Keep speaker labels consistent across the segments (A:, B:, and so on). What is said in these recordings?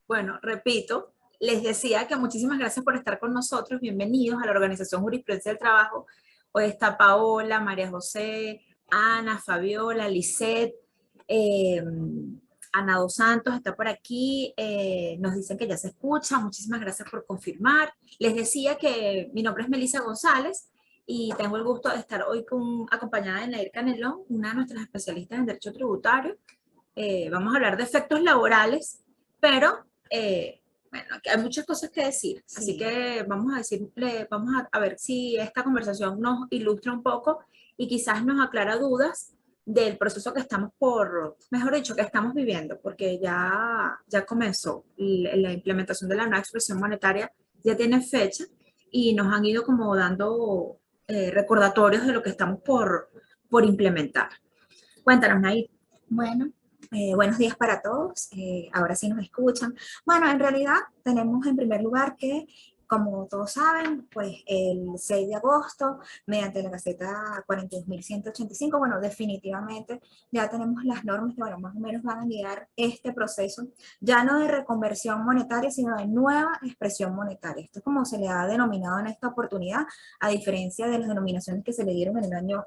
A: Bueno, repito, les decía que muchísimas gracias por estar con nosotros. Bienvenidos a la Organización Jurisprudencia del Trabajo. Hoy está Paola, María José, Ana, Fabiola, Lisette, Ana Dos Santos está por aquí. Nos dicen que ya se escucha. Muchísimas gracias por confirmar. Les decía que mi nombre es Melissa González y tengo el gusto de estar hoy acompañada de Nair Canelón, una de nuestras especialistas en Derecho Tributario. Vamos a hablar de efectos laborales, pero bueno, hay muchas cosas que decir, sí. Así que vamos a ver si esta conversación nos ilustra un poco y quizás nos aclara dudas del proceso que estamos mejor dicho, que estamos viviendo, porque ya comenzó la implementación de la nueva expresión monetaria, ya tiene fecha y nos han ido como dando recordatorios de lo que estamos por implementar. Cuéntanos, Nair.
B: Bueno. Buenos días para todos, ahora sí nos escuchan. Bueno, en realidad tenemos en primer lugar que, como todos saben, pues el 6 de agosto, mediante la Gaceta 42.185, bueno, definitivamente ya tenemos las normas que, bueno, más o menos van a guiar este proceso, ya no de reconversión monetaria, sino de nueva expresión monetaria. Esto es como se le ha denominado en esta oportunidad, a diferencia de las denominaciones que se le dieron en el año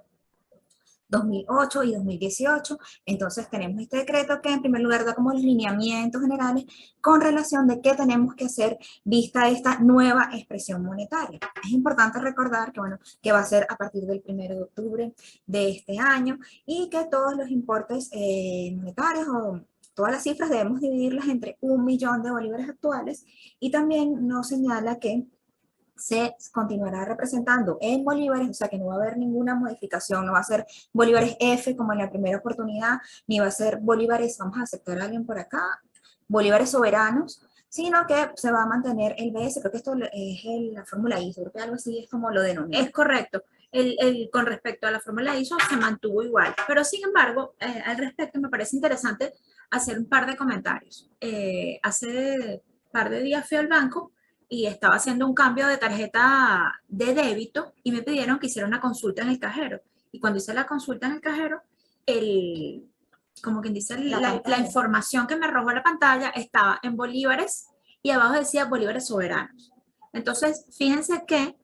B: 2008 y 2018, entonces tenemos este decreto que en primer lugar da como los lineamientos generales con relación de qué tenemos que hacer vista esta nueva expresión monetaria. Es importante recordar que, bueno, que va a ser a partir del 1 de octubre de este año y que todos los importes monetarios o todas las cifras debemos dividirlas entre 1 millón de bolívares actuales y también nos señala que se continuará representando en bolívares, o sea que no va a haber ninguna modificación, no va a ser bolívares F como en la primera oportunidad, ni va a ser bolívares, vamos a aceptar a alguien por acá, bolívares soberanos, sino que se va a mantener el BS, creo que esto es la fórmula ISO, creo que algo así es como lo denomina.
A: Es correcto. Con respecto a la fórmula ISO se mantuvo igual, pero sin embargo, al respecto me parece interesante hacer un par de comentarios. Hace un par de días fui al banco y estaba haciendo un cambio de tarjeta de débito y me pidieron que hiciera una consulta en el cajero. Y cuando hice la consulta en el cajero, como quien dice, la información que me arrojó la pantalla estaba en bolívares y abajo decía bolívares soberanos. Entonces, fíjense que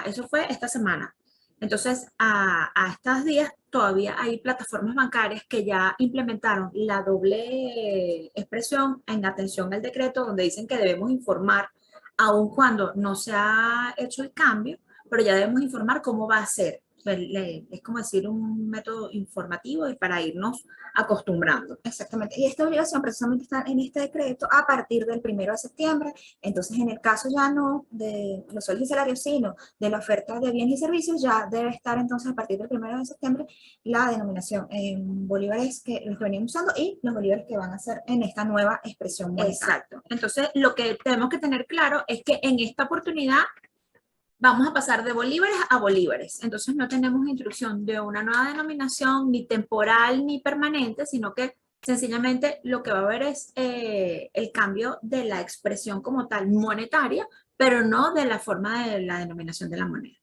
A: eso fue esta semana. Entonces, a estos días todavía hay plataformas bancarias que ya implementaron la doble expresión en atención al decreto, donde dicen que debemos informar aun cuando no se ha hecho el cambio, pero ya debemos informar cómo va a ser. Es como decir un método informativo y para irnos acostumbrando.
B: Exactamente. Y esta obligación precisamente está en este decreto a partir del 1 de septiembre. Entonces, en el caso ya no de los sueldos y salarios, sino de la oferta de bienes y servicios, ya debe estar entonces a partir del 1 de septiembre la denominación en bolívares que los que venían usando y los bolívares que van a ser en esta nueva expresión monetaria.
A: Exacto. Entonces, lo que tenemos que tener claro es que en esta oportunidad vamos a pasar de bolívares a bolívares. Entonces no tenemos instrucción de una nueva denominación ni temporal ni permanente, sino que sencillamente lo que va a haber es el cambio de la expresión como tal monetaria, pero no de la forma de la denominación de la moneda.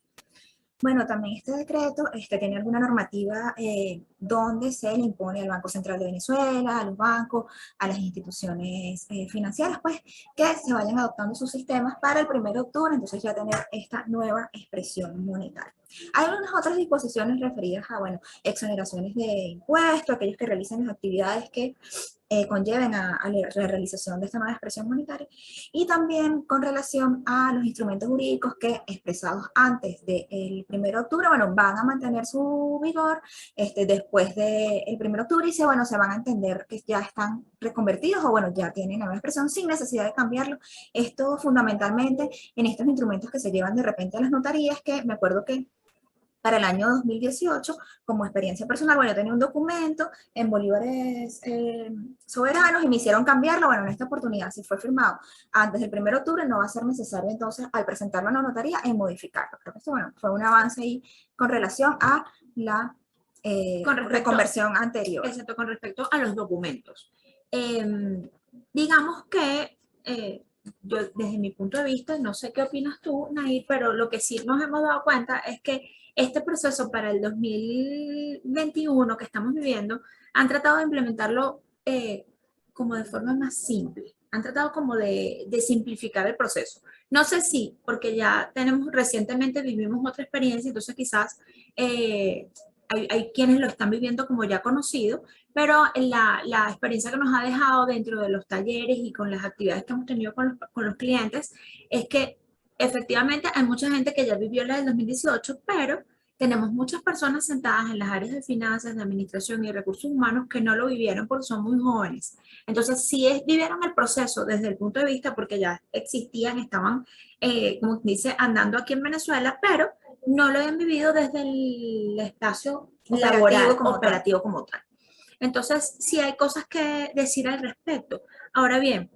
B: Bueno, también este decreto tiene alguna normativa donde se le impone al Banco Central de Venezuela, a los bancos, a las instituciones financieras, pues que se vayan adoptando sus sistemas para el 1 de octubre, entonces ya tener esta nueva expresión monetaria. Hay algunas otras disposiciones referidas a, bueno, exoneraciones de impuestos, aquellos que realicen las actividades que conlleven a la realización de esta nueva expresión monetaria, y también con relación a los instrumentos jurídicos que expresados antes del 1 de octubre, bueno, van a mantener su vigor después del 1 de octubre y bueno, se van a entender que ya están reconvertidos o bueno, ya tienen la nueva expresión sin necesidad de cambiarlo. Esto fundamentalmente en estos instrumentos que se llevan de repente a las notarías, que me acuerdo que para el año 2018, como experiencia personal, bueno, yo tenía un documento en bolívares soberanos y me hicieron cambiarlo. Bueno, en esta oportunidad, si fue firmado antes del 1 de octubre, no va a ser necesario entonces, al presentarlo a la notaría, en modificarlo. Creo que esto, bueno, fue un avance ahí con relación a la reconversión anterior.
A: Exacto, con respecto a los documentos. Digamos que yo, desde mi punto de vista, no sé qué opinas tú, Nair, pero lo que sí nos hemos dado cuenta es que este proceso para el 2021 que estamos viviendo, han tratado de implementarlo como de forma más simple. Han tratado como de simplificar el proceso. No sé si, porque ya recientemente vivimos otra experiencia, entonces quizás hay quienes lo están viviendo como ya conocido, pero la experiencia que nos ha dejado dentro de los talleres y con las actividades que hemos tenido con los clientes es que efectivamente hay mucha gente que ya vivió la del 2018, pero tenemos muchas personas sentadas en las áreas de finanzas, de administración y recursos humanos que no lo vivieron porque son muy jóvenes. Entonces, sí vivieron el proceso desde el punto de vista porque ya existían, estaban, como dice, andando aquí en Venezuela, pero no lo habían vivido desde el espacio laboral, operativo como tal. Entonces, sí hay cosas que decir al respecto. Ahora bien,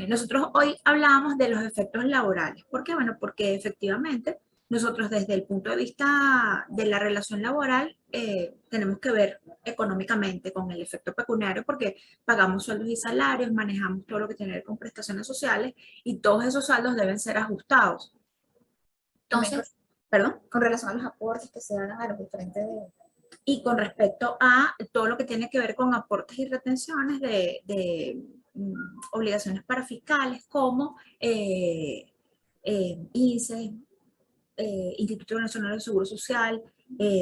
A: nosotros hoy hablábamos de los efectos laborales. ¿Por qué? Bueno, porque efectivamente nosotros desde el punto de vista de la relación laboral tenemos que ver económicamente con el efecto pecuniario porque pagamos sueldos y salarios, manejamos todo lo que tiene que ver con prestaciones sociales y todos esos saldos deben ser ajustados. Entonces, ¿perdón?
B: Con relación a los aportes que se dan a los diferentes...
A: Y con respecto a todo lo que tiene que ver con aportes y retenciones de obligaciones para fiscales como INSEE, Instituto Nacional de Seguro Social,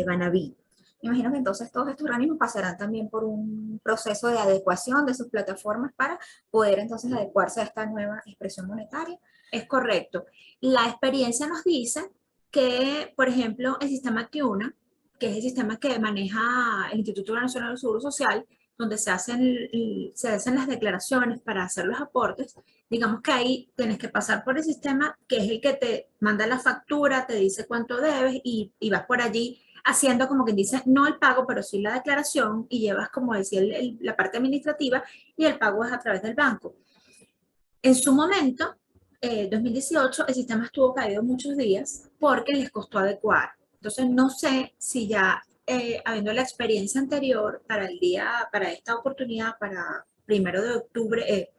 A: Banaví.
B: Me imagino que entonces todos estos organismos pasarán también por un proceso de adecuación de sus plataformas para poder entonces adecuarse a esta nueva expresión monetaria.
A: Es correcto. La experiencia nos dice que, por ejemplo, el sistema Tiuna, que es el sistema que maneja el Instituto Nacional de Seguro Social, donde se hacen las declaraciones para hacer los aportes, digamos que ahí tienes que pasar por el sistema que es el que te manda la factura, te dice cuánto debes y vas por allí haciendo como que dice, no el pago, pero sí la declaración y llevas, como decía, la parte administrativa y el pago es a través del banco. En su momento, 2018, el sistema estuvo caído muchos días porque les costó adecuar. Entonces, no sé si ya, habiendo la experiencia anterior para esta oportunidad, para 1 de octubre,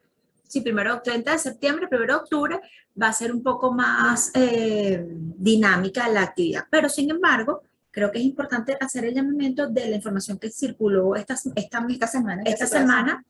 A: sí, 30 de septiembre, 1 de octubre, va a ser un poco más dinámica la actividad. Pero, sin embargo, creo que es importante hacer el llamamiento de la información que circuló esta semana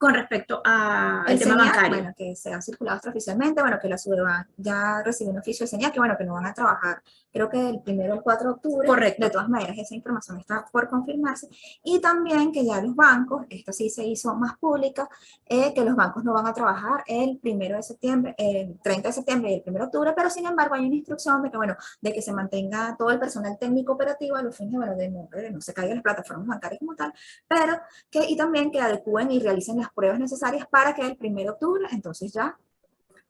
A: con respecto al
B: El
A: tema
B: CENIAC,
A: bancario.
B: bueno, que se ha circulado extraoficialmente, bueno, que la SUDEBAN ya recibió un oficio del CENIAC, que bueno, que no van a trabajar, creo que del 1 al 4 de octubre,
A: Correcto.
B: de todas maneras, esa información está por confirmarse, y también que ya los bancos, esto sí se hizo más pública, que los bancos no van a trabajar el 1 de septiembre, el 30 de septiembre y el 1 de octubre, pero sin embargo hay una instrucción de que, bueno, de que se mantenga todo el personal técnico operativo a los fines, bueno, de no se caigan las plataformas bancarias como tal, pero y también que adecúen y realicen las pruebas necesarias para que el 1 de octubre, entonces ya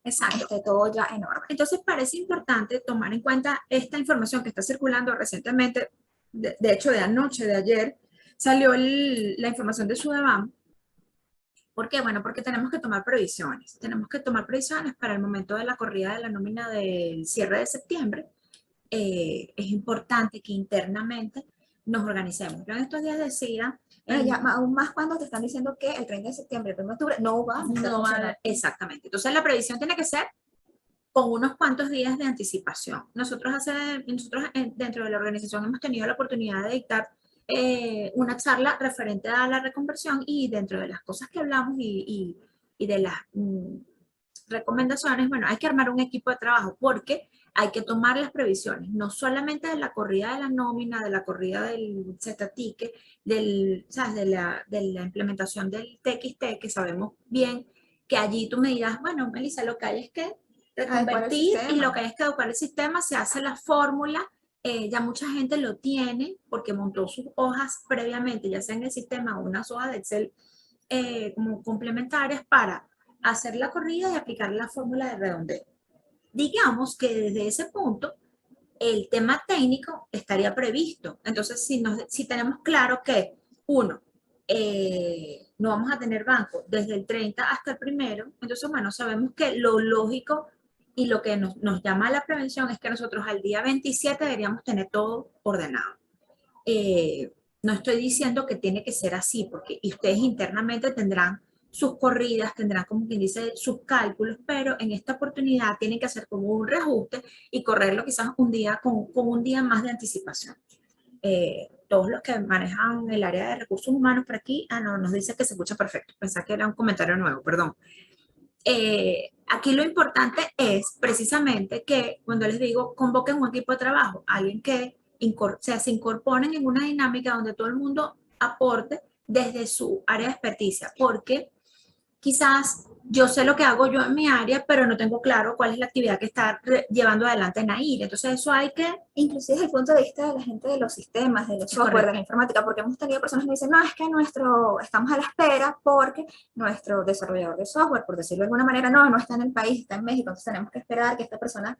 B: esté todo ya en orden.
A: Entonces parece importante tomar en cuenta esta información que está circulando recientemente, de hecho de anoche, de ayer, salió la información de Sudevam. ¿Por qué? Bueno, porque tenemos que tomar previsiones. Tenemos que tomar previsiones para el momento de la corrida de la nómina del cierre de septiembre. Es importante que internamente nos organicemos. Yo en estos días decía...
B: Bueno, ya aún más cuando te están diciendo que el 30 de septiembre, el 1 de octubre, no va a funcionar.
A: Exactamente. Entonces la previsión tiene que ser con unos cuantos días de anticipación. Nosotros dentro de la organización hemos tenido la oportunidad de dictar una charla referente a la reconversión, y dentro de las cosas que hablamos y de las recomendaciones, bueno, hay que armar un equipo de trabajo porque hay que tomar las previsiones, no solamente de la corrida de la nómina, de la corrida del Z-Ticket, ¿sabes? de la implementación del TXT, que sabemos bien que allí tú me dirás, bueno, Melissa, lo que hay es que reconvertir y lo que hay es que educar el sistema, se hace la fórmula, ya mucha gente lo tiene porque montó sus hojas previamente, ya sea en el sistema o unas hojas de Excel como complementarias para hacer la corrida y aplicar la fórmula de redondeo. Digamos que desde ese punto el tema técnico estaría previsto. Entonces, si tenemos claro que, uno, no vamos a tener banco desde el 30 hasta el 1, entonces, bueno, sabemos que lo lógico y lo que nos llama a la prevención es que nosotros al día 27 deberíamos tener todo ordenado. No estoy diciendo que tiene que ser así, porque ustedes internamente tendrán sus corridas, tendrán, como quien dice, sus cálculos, pero en esta oportunidad tienen que hacer como un reajuste y correrlo quizás un día con un día más de anticipación. Todos los que manejan el área de recursos humanos por aquí, no, nos dice que se escucha perfecto. Pensaba que era un comentario nuevo, perdón. Aquí lo importante es precisamente que cuando les digo convoquen un equipo de trabajo, alguien que se incorporen en una dinámica donde todo el mundo aporte desde su área de experticia, porque quizás yo sé lo que hago yo en mi área, pero no tengo claro cuál es la actividad que está llevando adelante Nair. Entonces eso hay que...
B: Inclusive desde el punto de vista de la gente de los sistemas, de los software, de la informática, porque hemos tenido personas que me dicen, no, es que estamos a la espera porque nuestro desarrollador de software, por decirlo de alguna manera, no está en el país, está en México, entonces tenemos que esperar que esta persona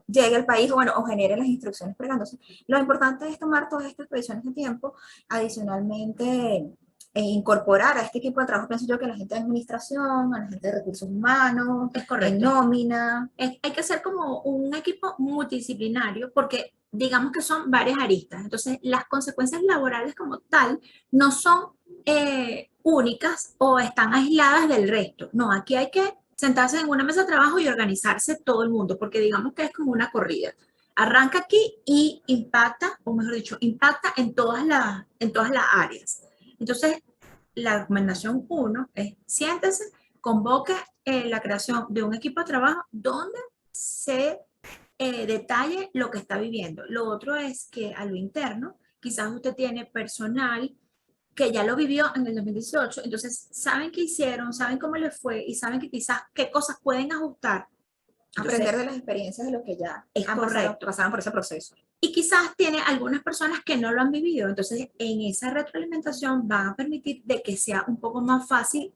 B: llegue al país o genere las instrucciones pregándose. Lo importante es tomar todas estas previsiones de tiempo, adicionalmente incorporar a este equipo de trabajo, pienso yo, que la gente de administración, a la gente de recursos humanos, en nómina.
A: Hay que hacer como un equipo multidisciplinario porque digamos que son varias aristas. Entonces, las consecuencias laborales como tal no son únicas o están aisladas del resto. No, aquí hay que sentarse en una mesa de trabajo y organizarse todo el mundo, porque digamos que es como una corrida. Arranca aquí y impacta, o mejor dicho, impacta en todas las áreas. Entonces, la recomendación 1 es siéntese, convoque la creación de un equipo de trabajo donde se detalle lo que está viviendo. Lo otro es que a lo interno, quizás usted tiene personal que ya lo vivió en el 2018, entonces saben qué hicieron, saben cómo les fue y saben que quizás qué cosas pueden ajustar.
B: Entonces, aprender de las experiencias de los que ya pasaron por ese proceso.
A: Y quizás tiene algunas personas que no lo han vivido, entonces en esa retroalimentación van a permitir de que sea un poco más fácil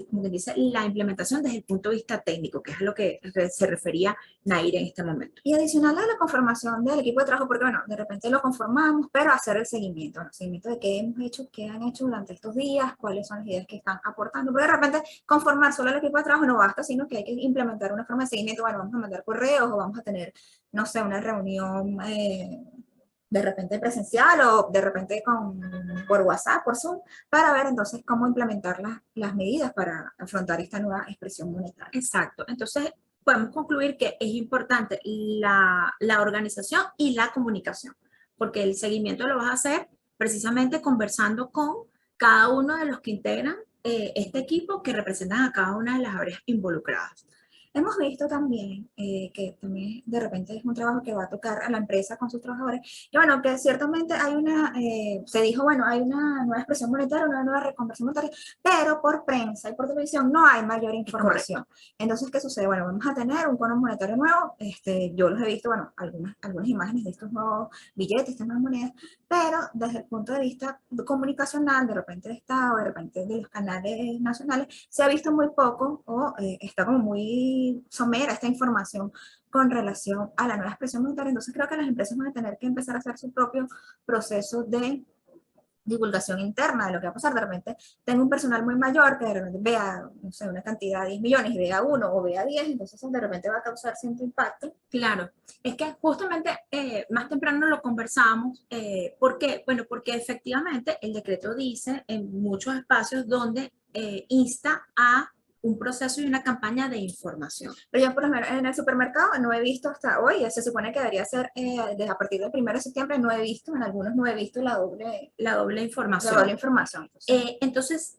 A: como que dice, la implementación desde el punto de vista técnico, que es a lo que se refería Nair en este momento.
B: Y adicional a la conformación del equipo de trabajo, porque bueno, de repente lo conformamos, pero hacer el seguimiento, ¿no? El seguimiento de qué hemos hecho, qué han hecho durante estos días, cuáles son las ideas que están aportando, porque de repente conformar solo el equipo de trabajo no basta, sino que hay que implementar una forma de seguimiento, bueno, vamos a mandar correos o vamos a tener, no sé, una reunión de repente presencial o de repente por WhatsApp, por Zoom, para ver entonces cómo implementar las medidas para afrontar esta nueva expresión monetaria.
A: Exacto. Entonces, podemos concluir que es importante la organización y la comunicación, porque el seguimiento lo vas a hacer precisamente conversando con cada uno de los que integran este equipo que representan a cada una de las áreas involucradas.
B: Hemos visto también que también de repente es un trabajo que va a tocar a la empresa con sus trabajadores. Y bueno, que ciertamente hay se dijo, bueno, hay una nueva expresión monetaria, una nueva reconversión monetaria, pero por prensa y por televisión no hay mayor información. Entonces, ¿qué sucede? Bueno, vamos a tener un cono monetario nuevo. Yo los he visto, bueno, algunas imágenes de estos nuevos billetes, estas nuevas monedas, pero desde el punto de vista comunicacional, de repente de Estado, de repente de los canales nacionales, se ha visto muy poco o está como muy somera esta información con relación a la nueva expresión monetaria. Entonces creo que las empresas van a tener que empezar a hacer su propio proceso de divulgación interna de lo que va a pasar. De repente tengo un personal muy mayor que de repente vea, no sé, una cantidad de 10 millones y vea uno o vea 10, entonces de repente va a causar cierto impacto.
A: Claro, es que justamente más temprano lo conversamos, ¿por qué? Bueno, porque efectivamente el decreto dice en muchos espacios donde insta a un proceso y una campaña de información.
B: Pero yo, por ejemplo, en el supermercado no he visto hasta hoy, se supone que debería ser desde a partir del 1 de septiembre, no he visto, en algunos no he visto la doble información.
A: La doble información. Entonces,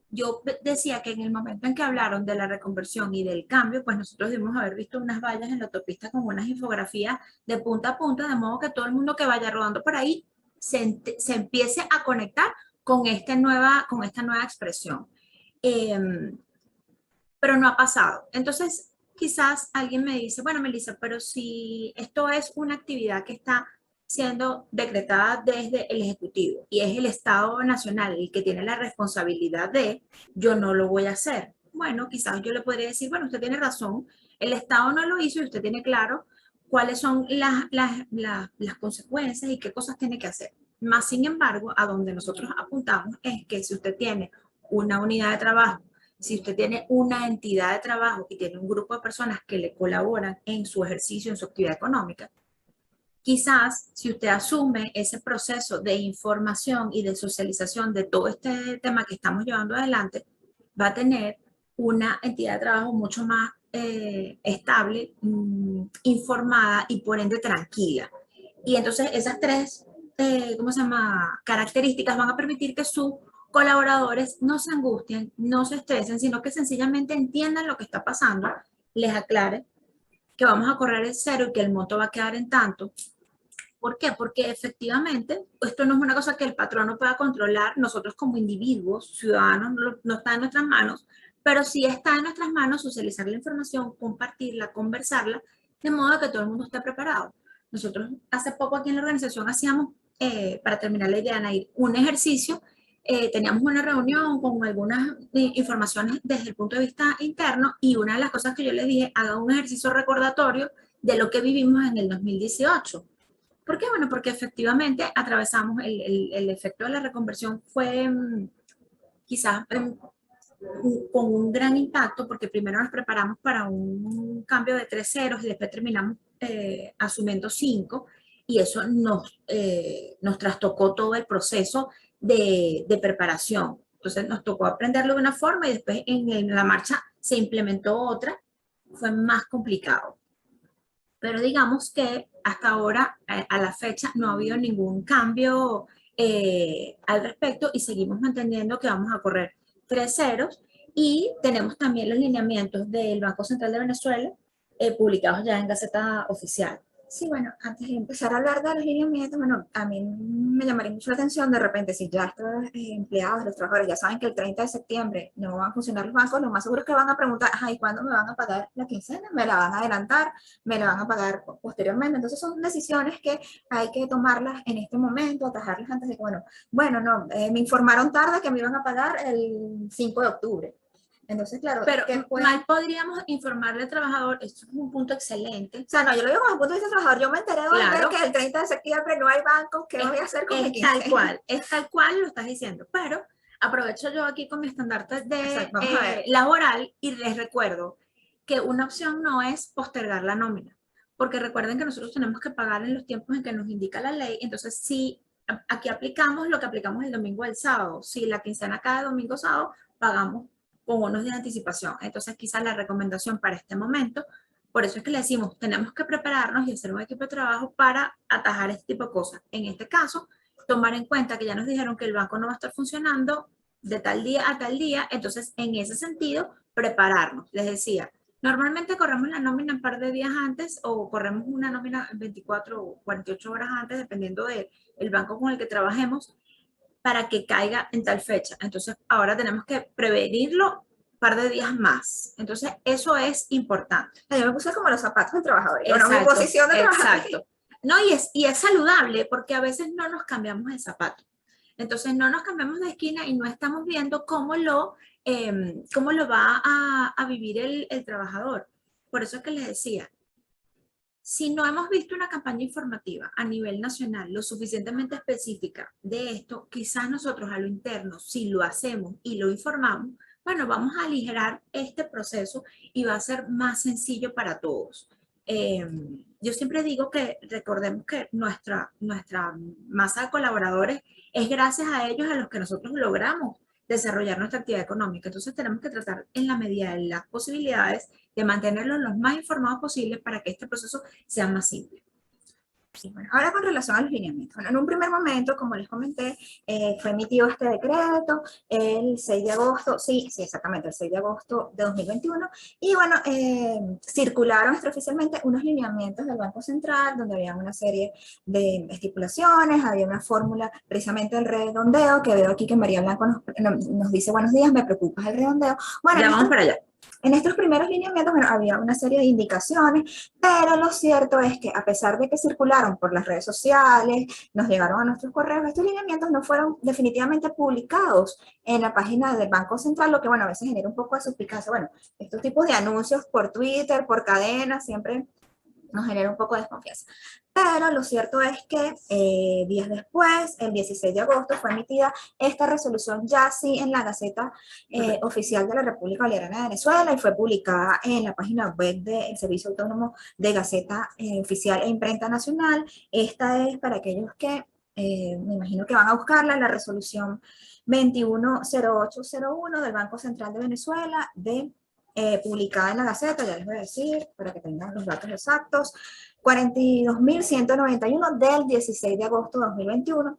A: yo decía que en el momento en que hablaron de la reconversión y del cambio, pues nosotros debimos haber visto unas vallas en la autopista con unas infografías de punta a punta, de modo que todo el mundo que vaya rodando por ahí se empiece a conectar con esta nueva expresión. Pero no ha pasado. Entonces, quizás alguien me dice, bueno, Melissa, pero si esto es una actividad que está siendo decretada desde el Ejecutivo y es el Estado Nacional el que tiene la responsabilidad de, yo no lo voy a hacer. Bueno, quizás yo le podría decir, bueno, usted tiene razón, el Estado no lo hizo y usted tiene claro cuáles son las consecuencias y qué cosas tiene que hacer. Más sin embargo, a donde nosotros apuntamos es que si usted tiene una unidad de trabajo, si usted tiene una entidad de trabajo y tiene un grupo de personas que le colaboran en su ejercicio, en su actividad económica, quizás si usted asume ese proceso de información y de socialización de todo este tema que estamos llevando adelante, va a tener una entidad de trabajo mucho más estable, informada y por ende tranquila. Y entonces esas tres, ¿cómo se llama? Características van a permitir que su colaboradores no se angustien, no se estresen, sino que sencillamente entiendan lo que está pasando, les aclare que vamos a correr el cero y que el monto va a quedar en tanto. ¿Por qué? Porque efectivamente esto no es una cosa que el patrón no pueda controlar, nosotros como individuos, ciudadanos, no está en nuestras manos, pero sí está en nuestras manos socializar la información, compartirla, conversarla, de modo que todo el mundo esté preparado. Nosotros hace poco aquí en la organización hacíamos, para terminar la idea, Nair, un ejercicio. Teníamos una reunión con algunas informaciones desde el punto de vista interno y una de las cosas que yo les dije, haga un ejercicio recordatorio de lo que vivimos en el 2018. ¿Por qué? Bueno, porque efectivamente atravesamos el efecto de la reconversión fue quizás con un gran impacto porque primero nos preparamos para un cambio de 3 ceros y después terminamos asumiendo 5 y eso nos trastocó todo el proceso de preparación. Entonces nos tocó aprenderlo de una forma y después en la marcha se implementó otra, fue más complicado. Pero digamos que hasta ahora, a la fecha, no ha habido ningún cambio al respecto y seguimos manteniendo que vamos a correr 3 ceros y tenemos también los lineamientos del Banco Central de Venezuela publicados ya en Gaceta Oficial.
B: Sí, bueno, antes de empezar a hablar de los lineamientos, bueno, a mí me llamaría mucho la atención de repente si ya estos empleados, los trabajadores ya saben que el 30 de septiembre no van a funcionar los bancos, lo más seguro es que van a preguntar, ¿y cuándo me van a pagar la quincena? ¿Me la van a adelantar? ¿Me la van a pagar posteriormente? Entonces son decisiones que hay que tomarlas en este momento, atajarlas antes de que, bueno, no, me informaron tarde que me iban a pagar el 5 de octubre. Entonces, claro,
A: pero mal podríamos informarle al trabajador, esto es un punto excelente.
B: O sea, no, yo lo digo desde el punto de vista del trabajador, yo me enteré de que el 30 de septiembre no hay bancos, ¿qué voy a hacer con mi quincena?
A: Es tal cual lo estás diciendo, pero aprovecho yo aquí con mi estandarte de laboral y les recuerdo que una opción no es postergar la nómina, porque recuerden que nosotros tenemos que pagar en los tiempos en que nos indica la ley, entonces si aquí aplicamos lo que aplicamos el domingo o el sábado, si la quincena cae domingo o sábado, pagamos con bonos de anticipación. Entonces, quizás la recomendación para este momento, por eso es que le decimos, tenemos que prepararnos y hacer un equipo de trabajo para atajar este tipo de cosas. En este caso, tomar en cuenta que ya nos dijeron que el banco no va a estar funcionando de tal día a tal día. Entonces, en ese sentido, prepararnos. Les decía, normalmente corremos la nómina un par de días antes o corremos una nómina 24 o 48 horas antes, dependiendo del banco con el que trabajemos, para que caiga en tal fecha. Entonces, ahora tenemos que prevenirlo un par de días más. Entonces, eso es importante.
B: Yo me puse como los zapatos del trabajador.
A: Exacto,
B: bueno, mi posición de trabajador.
A: Exacto. No, y es saludable porque a veces no nos cambiamos de zapato. Entonces, no nos cambiamos de esquina y no estamos viendo cómo lo va a vivir el trabajador. Por eso es que les decía, si no hemos visto una campaña informativa a nivel nacional lo suficientemente específica de esto, quizás nosotros a lo interno, si lo hacemos y lo informamos, bueno, vamos a aligerar este proceso y va a ser más sencillo para todos. Yo siempre digo que recordemos que nuestra masa de colaboradores es gracias a ellos a los que nosotros logramos desarrollar nuestra actividad económica. Entonces tenemos que tratar en la medida de las posibilidades de mantenerlos los más informados posibles para que este proceso sea más simple.
B: Sí, bueno, ahora con relación a los lineamientos. Bueno, en un primer momento, como les comenté, fue emitido este decreto el 6 de agosto, sí, exactamente, el 6 de agosto de 2021, y bueno, circularon extraoficialmente unos lineamientos del Banco Central, donde había una serie de estipulaciones, había una fórmula, precisamente el redondeo, que veo aquí que María Blanco nos dice buenos días, me preocupa el redondeo. Bueno,
A: ya vamos para allá.
B: En estos primeros lineamientos, bueno, había una serie de indicaciones, pero lo cierto es que a pesar de que circularon por las redes sociales, nos llegaron a nuestros correos, estos lineamientos no fueron definitivamente publicados en la página del Banco Central, lo que, bueno, a veces genera un poco de suspicacia. Bueno, estos tipos de anuncios por Twitter, por cadena, siempre nos genera un poco de desconfianza. Pero lo cierto es que días después, el 16 de agosto, fue emitida esta resolución ya sí en la Gaceta Oficial de la República Bolivariana de Venezuela y fue publicada en la página web del Servicio Autónomo de Gaceta Oficial e Imprenta Nacional. Esta es para aquellos que me imagino que van a buscarla, la resolución 210801 del Banco Central de Venezuela publicada en la Gaceta, ya les voy a decir, para que tengan los datos exactos, 42.191 del 16 de agosto de 2021.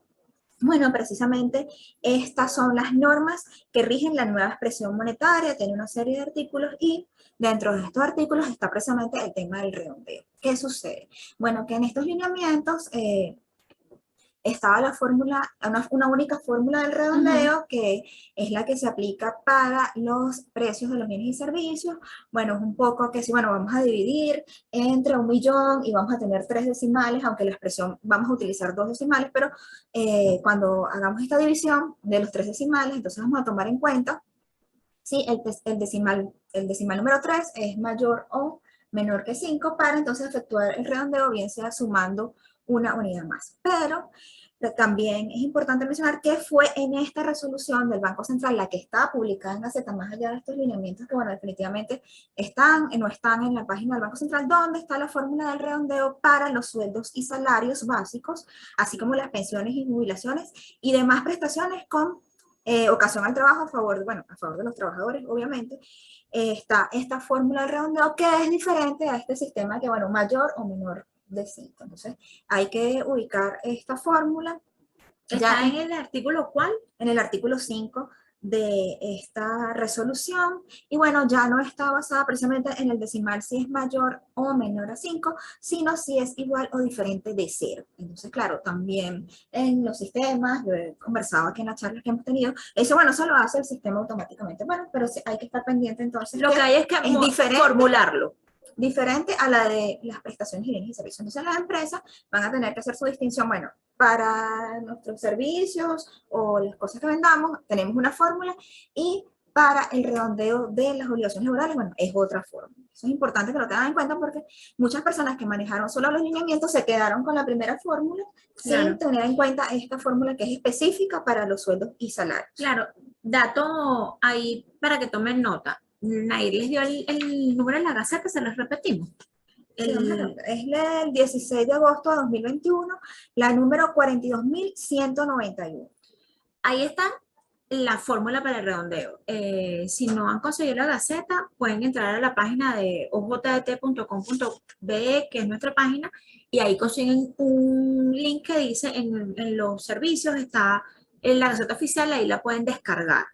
B: Bueno, precisamente estas son las normas que rigen la nueva expresión monetaria, tiene una serie de artículos y dentro de estos artículos está precisamente el tema del redondeo. ¿Qué sucede? Bueno, que en estos lineamientos estaba la fórmula, una única fórmula del redondeo, que es la que se aplica para los precios de los bienes y servicios. Bueno, es un poco que si, bueno, vamos a dividir entre 1.000.000 y vamos a tener 3 decimales, aunque la expresión vamos a utilizar 2 decimales, pero cuando hagamos esta división de los 3 decimales, entonces vamos a tomar en cuenta si el decimal número 3 es mayor o menor que 5 para entonces efectuar el redondeo, bien sea sumando una unidad más. Pero también es importante mencionar que fue en esta resolución del Banco Central, la que está publicada en Gaceta, más allá de estos lineamientos que, bueno, definitivamente no están en la página del Banco Central, donde está la fórmula del redondeo para los sueldos y salarios básicos, así como las pensiones y jubilaciones y demás prestaciones con ocasión al trabajo a favor de los trabajadores, obviamente. Está esta fórmula del redondeo que es diferente a este sistema que, bueno, mayor o menor de 5. Entonces, hay que ubicar esta fórmula.
A: ¿Está en el artículo cuál?
B: En el artículo 5 de esta resolución. Y bueno, ya no está basada precisamente en el decimal si es mayor o menor a 5, sino si es igual o diferente de 0. Entonces, claro, también en los sistemas, yo he conversado aquí en las charlas que hemos tenido, eso, bueno, eso lo hace el sistema automáticamente. Bueno, pero hay que estar pendiente entonces.
A: Lo que hay es que formularlo.
B: Diferente a la de las prestaciones y bienes y servicios. Entonces las empresas van a tener que hacer su distinción, bueno, para nuestros servicios o las cosas que vendamos, tenemos una fórmula y para el redondeo de las obligaciones laborales, bueno, es otra fórmula. Eso es importante que lo tengan en cuenta porque muchas personas que manejaron solo los lineamientos se quedaron con la primera fórmula sin tener en cuenta esta fórmula que es específica para los sueldos y salarios.
A: Claro, dato ahí para que tomen nota. Nair les dio el número de la Gaceta, se los repetimos.
B: Es el 16 de agosto de 2021, la número 42.191.
A: Ahí está la fórmula para el redondeo. Si no han conseguido la Gaceta, pueden entrar a la página de ojt.com.be, que es nuestra página, y ahí consiguen un link que dice en los servicios, está en la Gaceta Oficial, ahí la pueden descargar.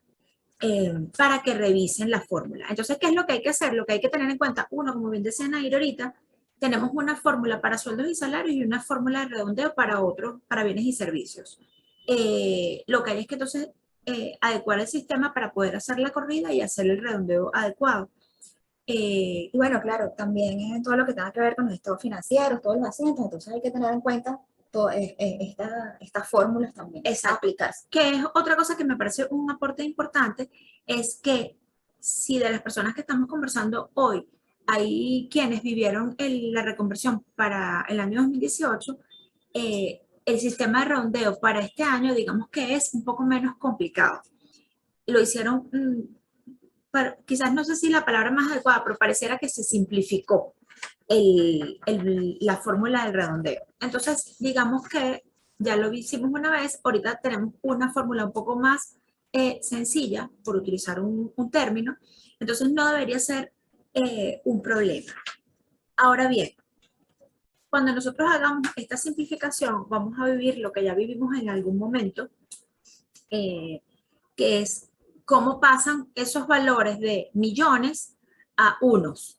A: para que revisen la fórmula. Entonces, ¿qué es lo que hay que hacer? Lo que hay que tener en cuenta, uno, como bien decía Nair ahorita, tenemos una fórmula para sueldos y salarios y una fórmula de redondeo para otros, para bienes y servicios. Lo que hay es que entonces adecuar el sistema para poder hacer la corrida y hacer el redondeo adecuado.
B: Y bueno, claro, también todo lo que tenga que ver con los estados financieros, todos los asientos, entonces hay que tener en cuenta estas fórmulas también.
A: Exacto.
B: Aplicarse.
A: Que es otra cosa que me parece un aporte importante, es que si de las personas que estamos conversando hoy, hay quienes vivieron la reconversión para el año 2018, el sistema de redondeo para este año, digamos que es un poco menos complicado. Lo hicieron, quizás no sé si la palabra más adecuada, pero pareciera que se simplificó la fórmula del redondeo. Entonces, digamos que ya lo hicimos una vez, ahorita tenemos una fórmula un poco más sencilla, por utilizar un término, entonces no debería ser un problema. Ahora bien, cuando nosotros hagamos esta simplificación, vamos a vivir lo que ya vivimos en algún momento, que es cómo pasan esos valores de millones a unos.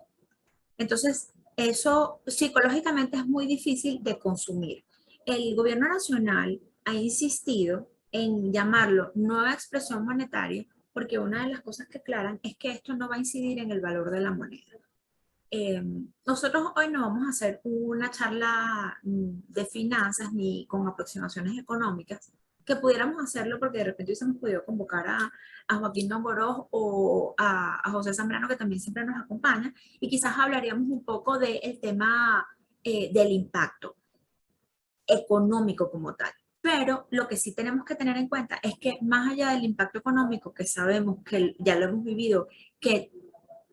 A: Entonces, eso psicológicamente es muy difícil de consumir. El gobierno nacional ha insistido en llamarlo nueva expresión monetaria porque una de las cosas que aclaran es que esto no va a incidir en el valor de la moneda. Nosotros hoy no vamos a hacer una charla de finanzas ni con aproximaciones económicas, que pudiéramos hacerlo porque de repente hubiésemos podido convocar a Joaquín Dongoró o a José Zambrano, que también siempre nos acompaña, y quizás hablaríamos un poco del tema del impacto económico como tal. Pero lo que sí tenemos que tener en cuenta es que más allá del impacto económico, que sabemos que ya lo hemos vivido, que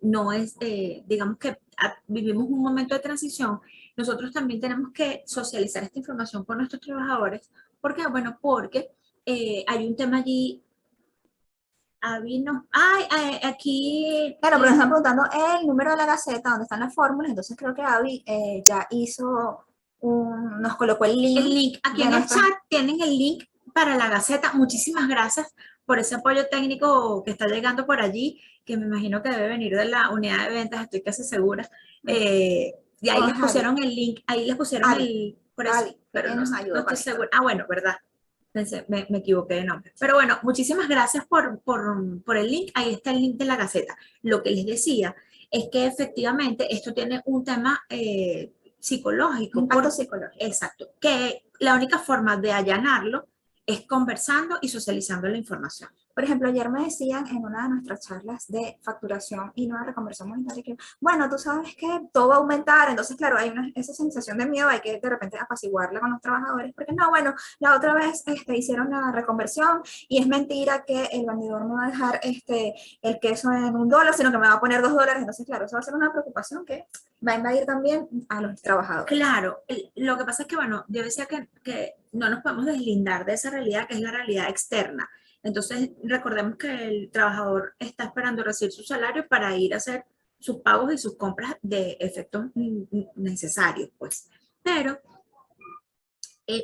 A: no es, digamos que vivimos un momento de transición, nosotros también tenemos que socializar esta información con nuestros trabajadores. ¿Por qué? Bueno, porque hay un tema allí. Aquí.
B: Claro, pero nos están preguntando el número de la Gaceta, donde están las fórmulas, entonces creo que Abby ya nos colocó el link.
A: El link, aquí en el chat tienen el link para la Gaceta. Muchísimas gracias por ese apoyo técnico que está llegando por allí, que me imagino que debe venir de la unidad de ventas, estoy casi segura. Y ahí les pusieron el link, ahí les pusieron el... Por eso, pero no estoy segura. Ah, bueno, ¿verdad? Pensé, me equivoqué de nombre. Pero bueno, muchísimas gracias por el link. Ahí está el link de la Gaceta. Lo que les decía es que efectivamente esto tiene un tema psicológico.
B: Impacto psicológico.
A: Exacto. Que la única forma de allanarlo es conversando y socializando la información.
B: Por ejemplo, ayer me decían en una de nuestras charlas de facturación y nueva reconversión monetaria que, bueno, tú sabes que todo va a aumentar, entonces, claro, hay esa sensación de miedo, hay que de repente apaciguarla con los trabajadores, porque no, bueno, la otra vez hicieron la reconversión y es mentira que el vendedor me va a dejar el queso en $1, sino que me va a poner $2, entonces, claro, eso va a ser una preocupación que va a invadir también a los trabajadores.
A: Claro, lo que pasa es que, bueno, yo decía que no nos podemos deslindar de esa realidad que es la realidad externa. Entonces, recordemos que el trabajador está esperando recibir su salario para ir a hacer sus pagos y sus compras de efectos necesarios, pues. Pero,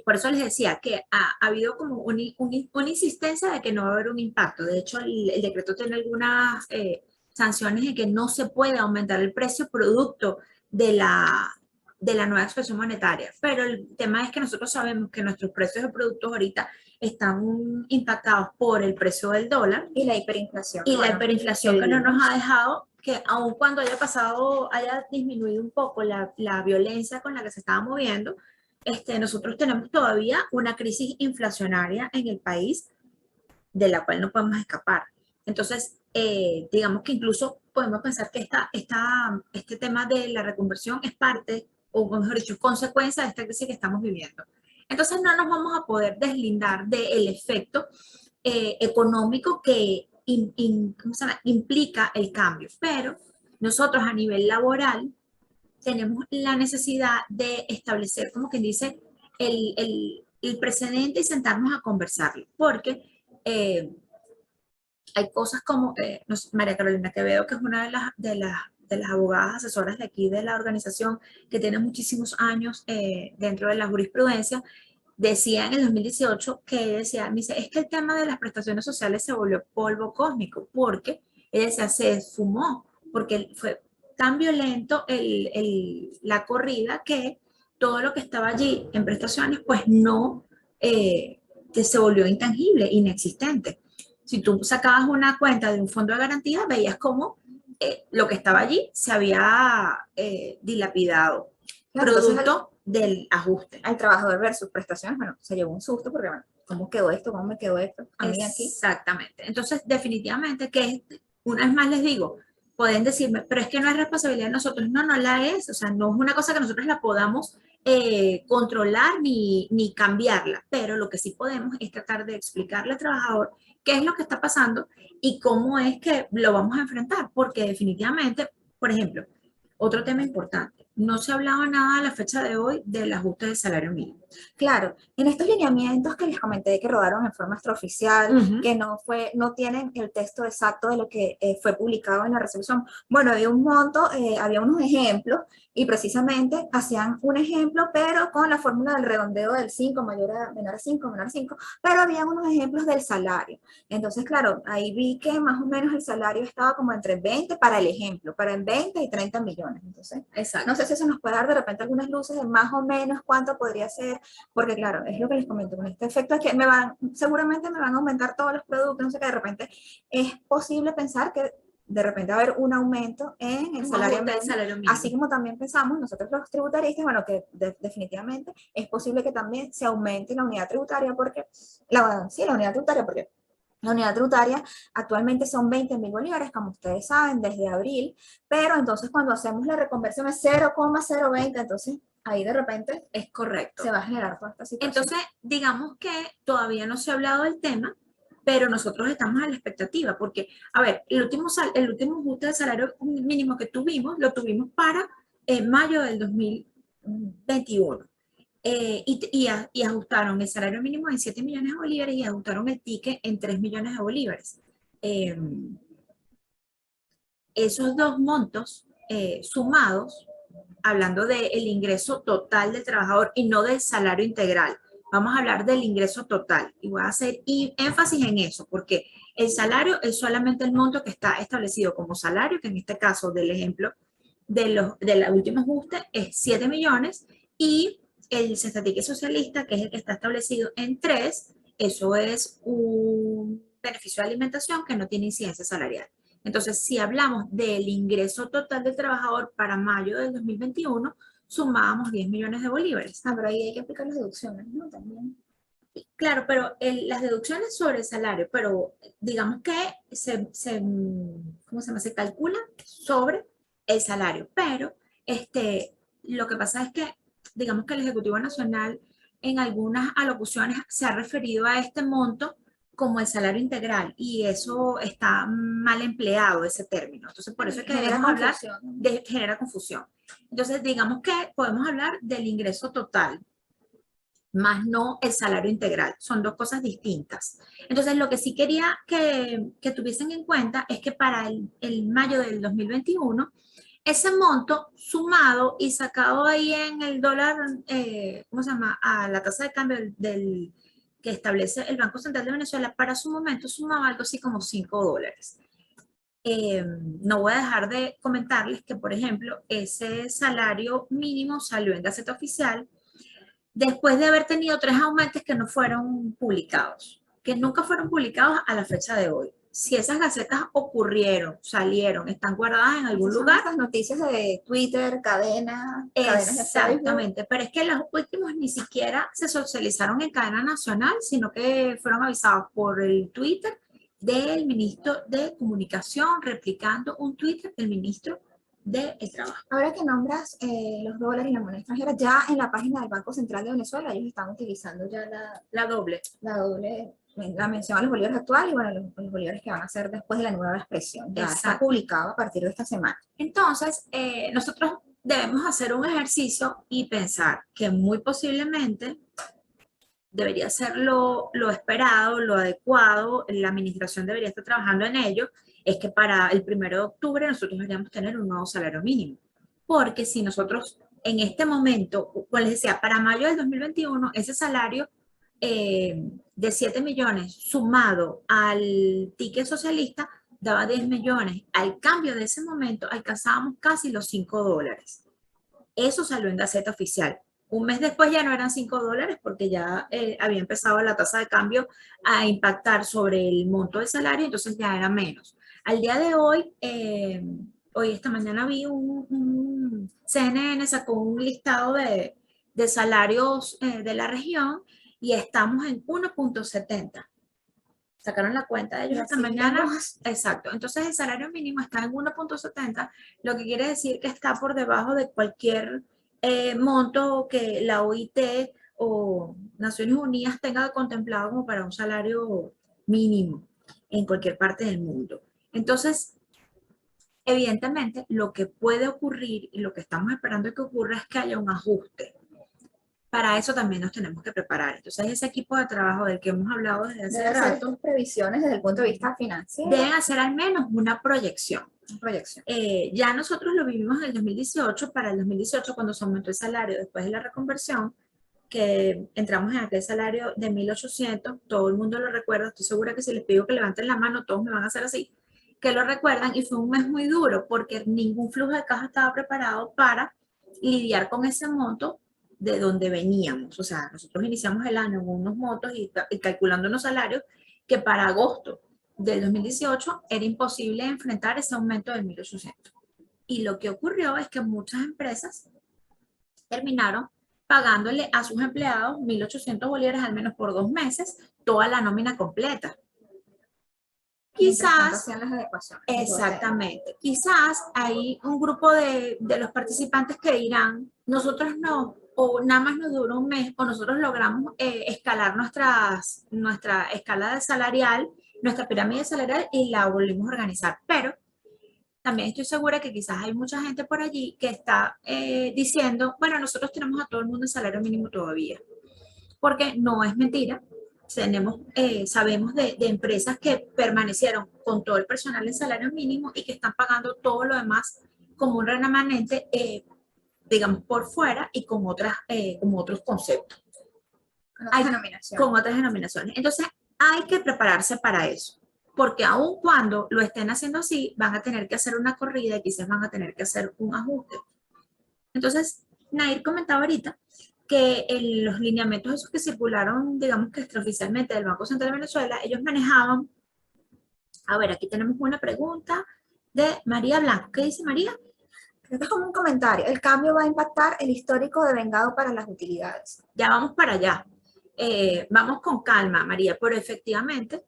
A: por eso les decía que ha habido como una insistencia de que no va a haber un impacto. De hecho, el decreto tiene algunas sanciones de que no se puede aumentar el precio producto de la nueva expresión monetaria. Pero el tema es que nosotros sabemos que nuestros precios de productos ahorita están impactados por el precio del dólar.
B: Y la hiperinflación.
A: Y la hiperinflación que no nos ha dejado que aun cuando haya disminuido un poco la violencia con la que se estaba moviendo, nosotros tenemos todavía una crisis inflacionaria en el país de la cual no podemos escapar. Entonces, digamos que incluso podemos pensar que este tema de la reconversión es parte, o mejor dicho, consecuencia de esta crisis que estamos viviendo. Entonces, no nos vamos a poder deslindar del efecto económico que implica el cambio, pero nosotros a nivel laboral tenemos la necesidad de establecer, como quien dice, el precedente y sentarnos a conversarlo, porque hay cosas como María Carolina Quevedo, que es una de las abogadas asesoras de aquí de la organización, que tiene muchísimos años dentro de la jurisprudencia, decía en el 2018 que decía, me dice, es que el tema de las prestaciones sociales se volvió polvo cósmico, porque ella decía, se esfumó, porque fue tan violento la corrida que todo lo que estaba allí en prestaciones, pues no, que se volvió intangible, inexistente. Si tú sacabas una cuenta de un fondo de garantía, veías cómo lo que estaba allí se había dilapidado,
B: Claro,
A: producto del ajuste.
B: al trabajador versus prestaciones, bueno, se llevó un susto porque, bueno, ¿cómo quedó esto? ¿Cómo me quedó esto? A mí aquí.
A: Exactamente. Entonces, definitivamente que una vez más les digo, pueden decirme, pero es que no es responsabilidad de nosotros. No, no la es. O sea, no es una cosa que nosotros la podamos controlar ni cambiarla, pero lo que sí podemos es tratar de explicarle al trabajador qué es lo que está pasando y cómo es que lo vamos a enfrentar, porque definitivamente, por ejemplo, otro tema importante, no se ha hablado nada a la fecha de hoy del ajuste del salario mínimo.
B: Claro, en estos lineamientos que les comenté que rodaron en forma extraoficial, que no tienen el texto exacto de lo que fue publicado en la resolución. Bueno, había un monto, había unos ejemplos y precisamente hacían un ejemplo, pero con la fórmula del redondeo del 5 menor a 5, menor a 5, pero habían unos ejemplos del salario. Entonces, claro, ahí vi que más o menos el salario estaba como entre 20 para el ejemplo, para en 20 y 30 millones. Entonces,
A: Exacto.
B: no sé si eso nos puede dar de repente algunas luces de más o menos cuánto podría ser, porque claro, es lo que les comento, con este efecto es que seguramente me van a aumentar todos los productos, no sé qué, de repente es posible pensar que de repente va a haber un aumento en el salario mínimo, así como también pensamos nosotros los tributaristas, bueno, que definitivamente es posible que también se aumente la unidad tributaria, porque, la unidad tributaria, porque la unidad tributaria actualmente son 20.000 bolívares, como ustedes saben, desde abril, pero entonces cuando hacemos la reconversión es 0,020, entonces ahí de repente
A: es correcto.
B: Se va a generar toda esta situación.
A: Entonces, digamos que todavía no se ha hablado del tema, pero nosotros estamos a la expectativa, porque, a ver, el último ajuste del salario mínimo que tuvimos, lo tuvimos para mayo del 2021. Y ajustaron el salario mínimo en 7 millones de bolívares y ajustaron el ticket en 3 millones de bolívares. Esos dos montos sumados, hablando del ingreso total del trabajador y no del salario integral, vamos a hablar del ingreso total y voy a hacer énfasis en eso porque el salario es solamente el monto que está establecido como salario, que en este caso del ejemplo del último ajuste es 7 millones y el cestatique socialista, que es el que está establecido en 3, eso es un beneficio de alimentación que no tiene incidencia salarial. Entonces, si hablamos del ingreso total del trabajador para mayo del 2021, sumábamos 10 millones de bolívares.
B: Pero ahí hay que aplicar las deducciones, ¿no? También.
A: Claro, pero las deducciones sobre el salario, pero digamos que ¿cómo se llama? Se calcula sobre el salario, pero lo que pasa es que, digamos que el Ejecutivo Nacional en algunas alocuciones se ha referido a este monto como el salario integral y eso está mal empleado, ese término. Entonces, por eso es que debemos hablar genera confusión. Entonces, digamos que podemos hablar del ingreso total, más no el salario integral. Son dos cosas distintas. Entonces, lo que sí quería que tuviesen en cuenta es que para el mayo del 2021, ese monto sumado y sacado ahí en el dólar, ¿cómo se llama? A la tasa de cambio que establece el Banco Central de Venezuela, para su momento sumaba algo así como $5. No voy a dejar de comentarles que, por ejemplo, ese salario mínimo salió en Gaceta Oficial después de haber tenido 3 aumentos que no fueron publicados, que nunca fueron publicados a la fecha de hoy. Si esas gacetas ocurrieron, salieron, están guardadas en algún lugar.
B: Estas noticias de Twitter, cadenas
A: Exactamente, pero es que los últimos ni siquiera se socializaron en cadena nacional, sino que fueron avisados por el Twitter del ministro de Comunicación, replicando un Twitter del ministro del Trabajo.
B: Ahora que nombras los dólares y la moneda extranjera, ya en la página del Banco Central de Venezuela ellos están utilizando ya la doble, la mención a los bolívares actuales y bueno, los bolívares que van a ser después de la nueva expresión. Ya está publicado a partir de esta semana.
A: Entonces, nosotros debemos hacer un ejercicio y pensar que muy posiblemente debería ser lo esperado, lo adecuado, la administración debería estar trabajando en ello, es que para el 1 de octubre nosotros deberíamos tener un nuevo salario mínimo. Porque si nosotros en este momento, como les decía, para mayo del 2021, ese salario de 7 millones sumado al ticket socialista daba 10 millones. Al cambio de ese momento alcanzábamos casi los $5. Eso salió en Gaceta Oficial. Un mes después ya no eran $5 porque ya había empezado la tasa de cambio a impactar sobre el monto del salario, entonces ya era menos. Al día de hoy, esta mañana vi un CNN sacó un listado de salarios de la región y estamos en 1.70. Sacaron la cuenta de ellos esta mañana. Exacto. Entonces el salario mínimo está en 1.70, lo que quiere decir que está por debajo de cualquier monto que la OIT o Naciones Unidas tenga contemplado como para un salario mínimo en cualquier parte del mundo. Entonces, evidentemente, lo que puede ocurrir y lo que estamos esperando que ocurra es que haya un ajuste. Para eso también nos tenemos que preparar. Entonces, ese equipo de trabajo del que hemos hablado desde hace rato,
B: hacer previsiones desde el punto de vista financiero.
A: Deben hacer al menos una proyección. Ya nosotros lo vivimos en el 2018. Para el 2018, cuando se aumentó el salario después de la reconversión, que entramos en aquel salario de 1.800, todo el mundo lo recuerda. Estoy segura que si les pido que levanten la mano, todos me van a hacer así, que lo recuerdan, y fue un mes muy duro porque ningún flujo de caja estaba preparado para lidiar con ese monto de donde veníamos. O sea, nosotros iniciamos el año con unos montos y calculando unos salarios que para agosto del 2018 era imposible enfrentar ese aumento de 1.800. Y lo que ocurrió es que muchas empresas terminaron pagándole a sus empleados 1.800 bolívares al menos por 2 meses, toda la nómina completa. Quizás, exactamente, quizás hay un grupo de los participantes que dirán, nosotros no, o nada más nos duró un mes, o nosotros logramos escalar nuestra escala salarial, nuestra pirámide salarial, y la volvimos a organizar. Pero también estoy segura que quizás hay mucha gente por allí que está diciendo, bueno, nosotros tenemos a todo el mundo el salario mínimo todavía, porque no es mentira. Sabemos de empresas que permanecieron con todo el personal en salario mínimo y que están pagando todo lo demás como un remanente, digamos, por fuera y con otros conceptos. Con otras denominaciones. Entonces, hay que prepararse para eso, porque aun cuando lo estén haciendo así, van a tener que hacer una corrida y quizás van a tener que hacer un ajuste. Entonces, Nair comentaba ahorita que en los lineamientos esos que circularon, digamos que extraoficialmente del Banco Central de Venezuela, ellos manejaban, a ver, aquí tenemos una pregunta de María Blanco. ¿Qué dice María?
B: Esto es como un comentario. El cambio va a impactar el histórico de vengado para las utilidades.
A: Ya vamos para allá. Vamos con calma, María, pero efectivamente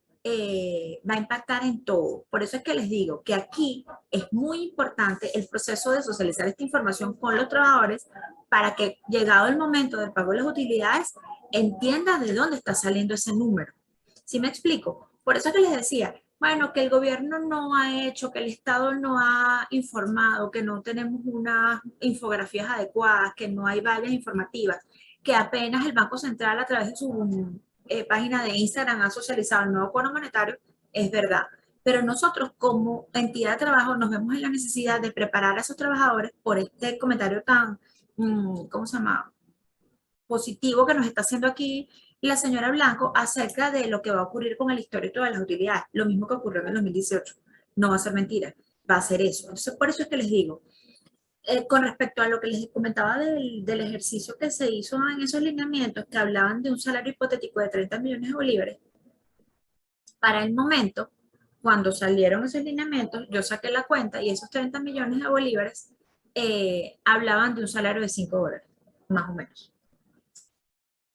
A: va a impactar en todo. Por eso es que les digo que aquí es muy importante el proceso de socializar esta información con los trabajadores para que, llegado el momento del pago de las utilidades, entiendan de dónde está saliendo ese número. ¿Sí me explico? Por eso es que les decía, bueno, que el gobierno no ha hecho, que el Estado no ha informado, que no tenemos unas infografías adecuadas, que no hay vallas informativas, que apenas el Banco Central a través de su página de Instagram ha socializado el nuevo Bono Monetario, es verdad. Pero nosotros como entidad de trabajo nos vemos en la necesidad de preparar a esos trabajadores por este comentario tan, ¿cómo se llama?, positivo que nos está haciendo aquí la señora Blanco acerca de lo que va a ocurrir con el histórico de las utilidades. Lo mismo que ocurrió en el 2018. No va a ser mentira, va a ser eso. Entonces, por eso es que les digo, con respecto a lo que les comentaba del ejercicio que se hizo en esos lineamientos que hablaban de un salario hipotético de 30 millones de bolívares, para el momento, cuando salieron esos lineamientos, yo saqué la cuenta y esos 30 millones de bolívares hablaban de un salario de $5, más o menos.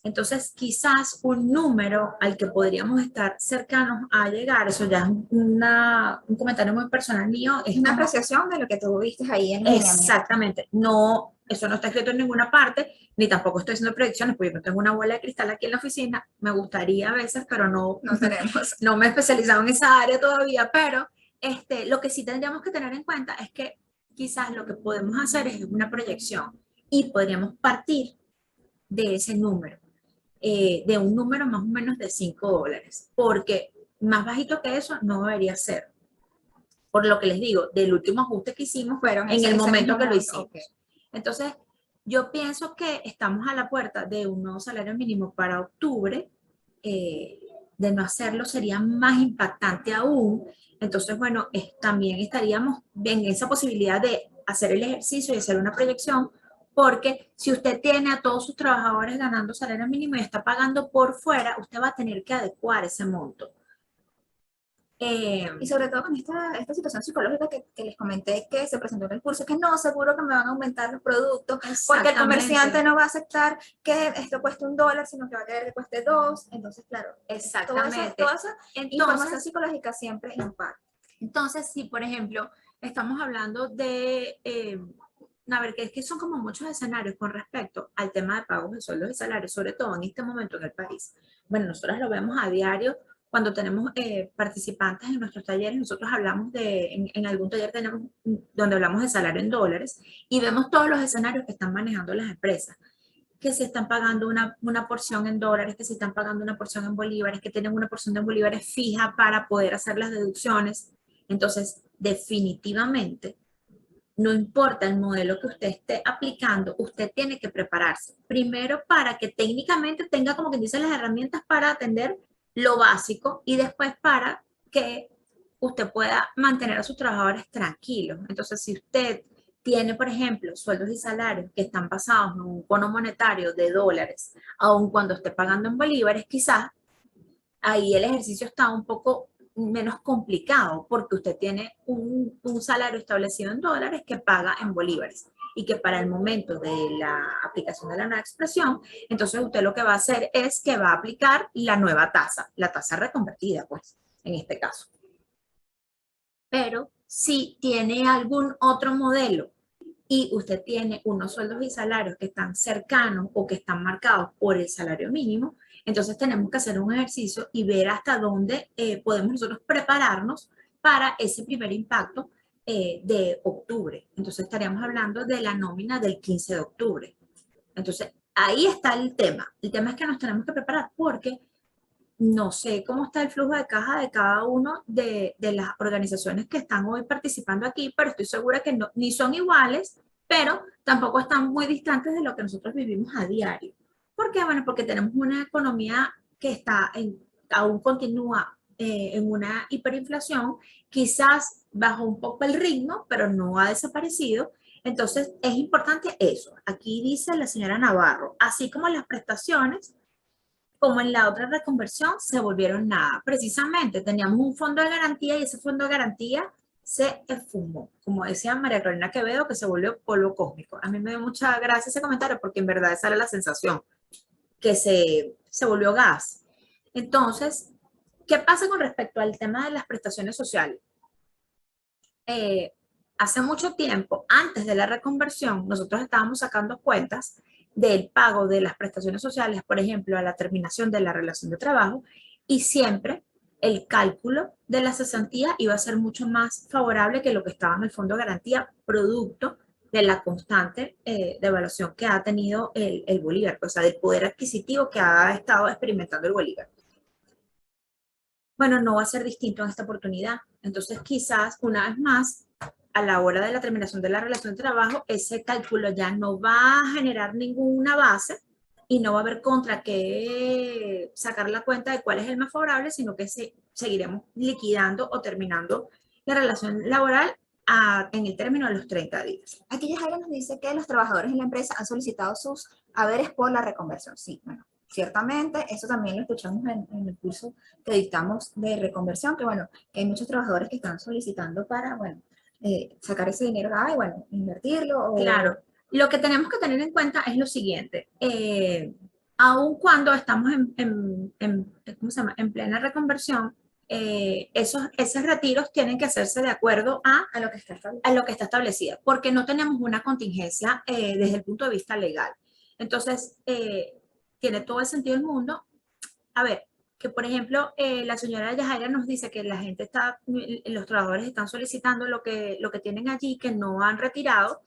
A: Entonces, quizás un número al que podríamos estar cercanos a llegar, eso ya es un comentario muy personal mío.
B: Es una apreciación de lo que tú viste ahí en el
A: exactamente. No, eso no está escrito en ninguna parte, ni tampoco estoy haciendo predicciones, porque yo no tengo una bola de cristal aquí en la oficina. Me gustaría a veces, pero no
B: tenemos.
A: No me he especializado en esa área todavía, pero lo que sí tendríamos que tener en cuenta es que quizás lo que podemos hacer es una proyección y podríamos partir de ese número. De un número más o menos de $5, porque más bajito que eso no debería ser. Por lo que les digo, del último ajuste que hicimos
B: fueron
A: en el momento que lo hicimos.
B: Okay.
A: Entonces, Yo pienso que estamos a la puerta de un nuevo salario mínimo para octubre. De no hacerlo sería más impactante aún. Entonces, bueno, también estaríamos en esa posibilidad de hacer el ejercicio y hacer una proyección, porque si usted tiene a todos sus trabajadores ganando salario mínimo y está pagando por fuera, usted va a tener que adecuar ese monto.
B: Y sobre todo con esta situación psicológica que les comenté que se presentó en el curso, que no, seguro que me van a aumentar los productos, porque el comerciante no va a aceptar que esto cueste $1, sino que va a querer que cueste 2. Entonces, claro,
A: Exactamente.
B: Toda esa información psicológica siempre impacta.
A: Entonces, si por ejemplo estamos hablando de, a ver, que es que son como muchos escenarios con respecto al tema de pagos de sueldos y salarios, sobre todo en este momento en el país. Bueno, nosotros lo vemos a diario cuando tenemos participantes en nuestros talleres. Nosotros hablamos en algún taller tenemos donde hablamos de salario en dólares y vemos todos los escenarios que están manejando las empresas, que se están pagando una porción en dólares, que se están pagando una porción en bolívares, que tienen una porción de bolívares fija para poder hacer las deducciones. Entonces, definitivamente, no importa el modelo que usted esté aplicando, usted tiene que prepararse. Primero para que técnicamente tenga, como quien dice, las herramientas para atender lo básico y después para que usted pueda mantener a sus trabajadores tranquilos. Entonces, si usted tiene, por ejemplo, sueldos y salarios que están basados en un bono monetario de dólares, aun cuando esté pagando en bolívares, quizás ahí el ejercicio está un poco menos complicado porque usted tiene un salario establecido en dólares que paga en bolívares y que para el momento de la aplicación de la nueva expresión, entonces usted lo que va a hacer es que va a aplicar la nueva tasa, la tasa reconvertida, pues, en este caso. Pero si tiene algún otro modelo y usted tiene unos sueldos y salarios que están cercanos o que están marcados por el salario mínimo, entonces tenemos que hacer un ejercicio y ver hasta dónde podemos nosotros prepararnos para ese primer impacto de octubre. Entonces estaríamos hablando de la nómina del 15 de octubre. Entonces ahí está el tema. El tema es que nos tenemos que preparar porque no sé cómo está el flujo de caja de cada uno de las organizaciones que están hoy participando aquí, pero estoy segura que no, ni son iguales, pero tampoco están muy distantes de lo que nosotros vivimos a diario. ¿Por qué? Bueno, porque tenemos una economía que aún continúa en una hiperinflación, quizás bajó un poco el ritmo, pero no ha desaparecido. Entonces, es importante eso. Aquí dice la señora Navarro, así como las prestaciones como en la otra reconversión, se volvieron nada. Precisamente teníamos un fondo de garantía y ese fondo de garantía se esfumó. Como decía María Carolina Quevedo, que se volvió polvo cósmico. A mí me dio mucha gracia ese comentario porque en verdad esa era la sensación, que se volvió gas. Entonces, ¿qué pasa con respecto al tema de las prestaciones sociales? Hace mucho tiempo, antes de la reconversión, nosotros estábamos sacando cuentas del pago de las prestaciones sociales, por ejemplo, a la terminación de la relación de trabajo, y siempre el cálculo de la cesantía iba a ser mucho más favorable que lo que estaba en el fondo de garantía, producto de la constante devaluación que ha tenido el Bolívar, o sea, del poder adquisitivo que ha estado experimentando el Bolívar. Bueno, no va a ser distinto en esta oportunidad. Entonces, quizás, una vez más, a la hora de la terminación de la relación de trabajo, ese cálculo ya no va a generar ninguna base y no va a haber contra qué sacar la cuenta de cuál es el más favorable, sino que seguiremos liquidando o terminando la relación laboral en el término de los 30 días.
B: Aquí Yajaira nos dice que los trabajadores en la empresa han solicitado sus haberes por la reconversión. Sí, bueno, ciertamente, eso también lo escuchamos en el curso que dictamos de reconversión, que bueno, que hay muchos trabajadores que están solicitando para, bueno, sacar ese dinero y bueno, invertirlo.
A: Claro, lo que tenemos que tener en cuenta es lo siguiente. Aun cuando estamos ¿cómo se llama? En plena reconversión, esos retiros tienen que hacerse de acuerdo a lo que está establecido, porque no tenemos una contingencia desde el punto de vista legal. Entonces, tiene todo el sentido del mundo. A ver, que por ejemplo, la señora Yajaira nos dice que la gente los trabajadores están solicitando lo que tienen allí, que no han retirado.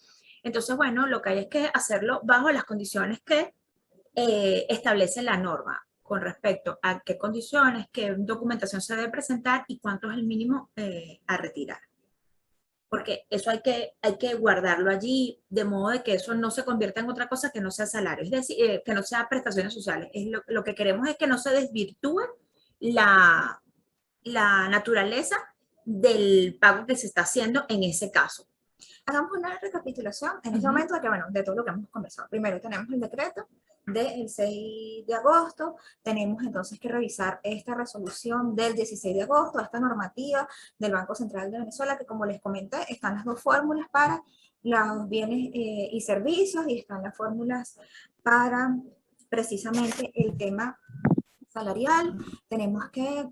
A: Entonces, bueno, lo que hay es que hacerlo bajo las condiciones que establece la norma con respecto a qué condiciones, qué documentación se debe presentar y cuánto es el mínimo a retirar. porque eso hay que guardarlo allí, de modo de que eso no se convierta en otra cosa que no sea salario, es decir, que no sea prestaciones sociales. Lo que queremos es que no se desvirtúe la, la naturaleza del pago que se está haciendo en ese caso.
B: Hagamos una recapitulación en este momento de, que, bueno, de todo lo que hemos conversado. Primero tenemos el decreto del 6 de agosto, tenemos entonces que revisar esta resolución del 16 de agosto, esta normativa del Banco Central de Venezuela, que como les comenté, están las dos fórmulas para los bienes y servicios y están las fórmulas para precisamente el tema salarial. Tenemos que,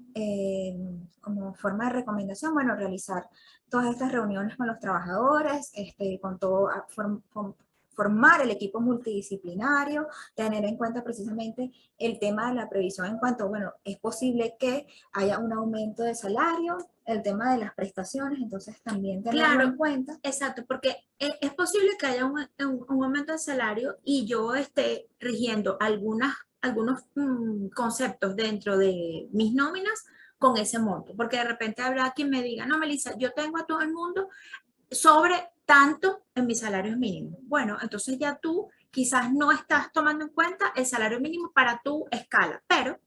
B: como forma de recomendación, bueno, realizar todas estas reuniones con los trabajadores, con todo, formar el equipo multidisciplinario, tener en cuenta precisamente el tema de la previsión en cuanto, bueno, es posible que haya un aumento de salario, el tema de las prestaciones, entonces también tenerlo en cuenta.
A: Exacto, porque es posible que haya un aumento de salario y yo esté rigiendo algunos conceptos dentro de mis nóminas con ese monto, porque de repente habrá quien me diga, no, Melissa, yo tengo a todo el mundo sobre tanto en mis salarios mínimos. Bueno, entonces ya tú quizás no estás tomando en cuenta el salario mínimo para tu escala, pero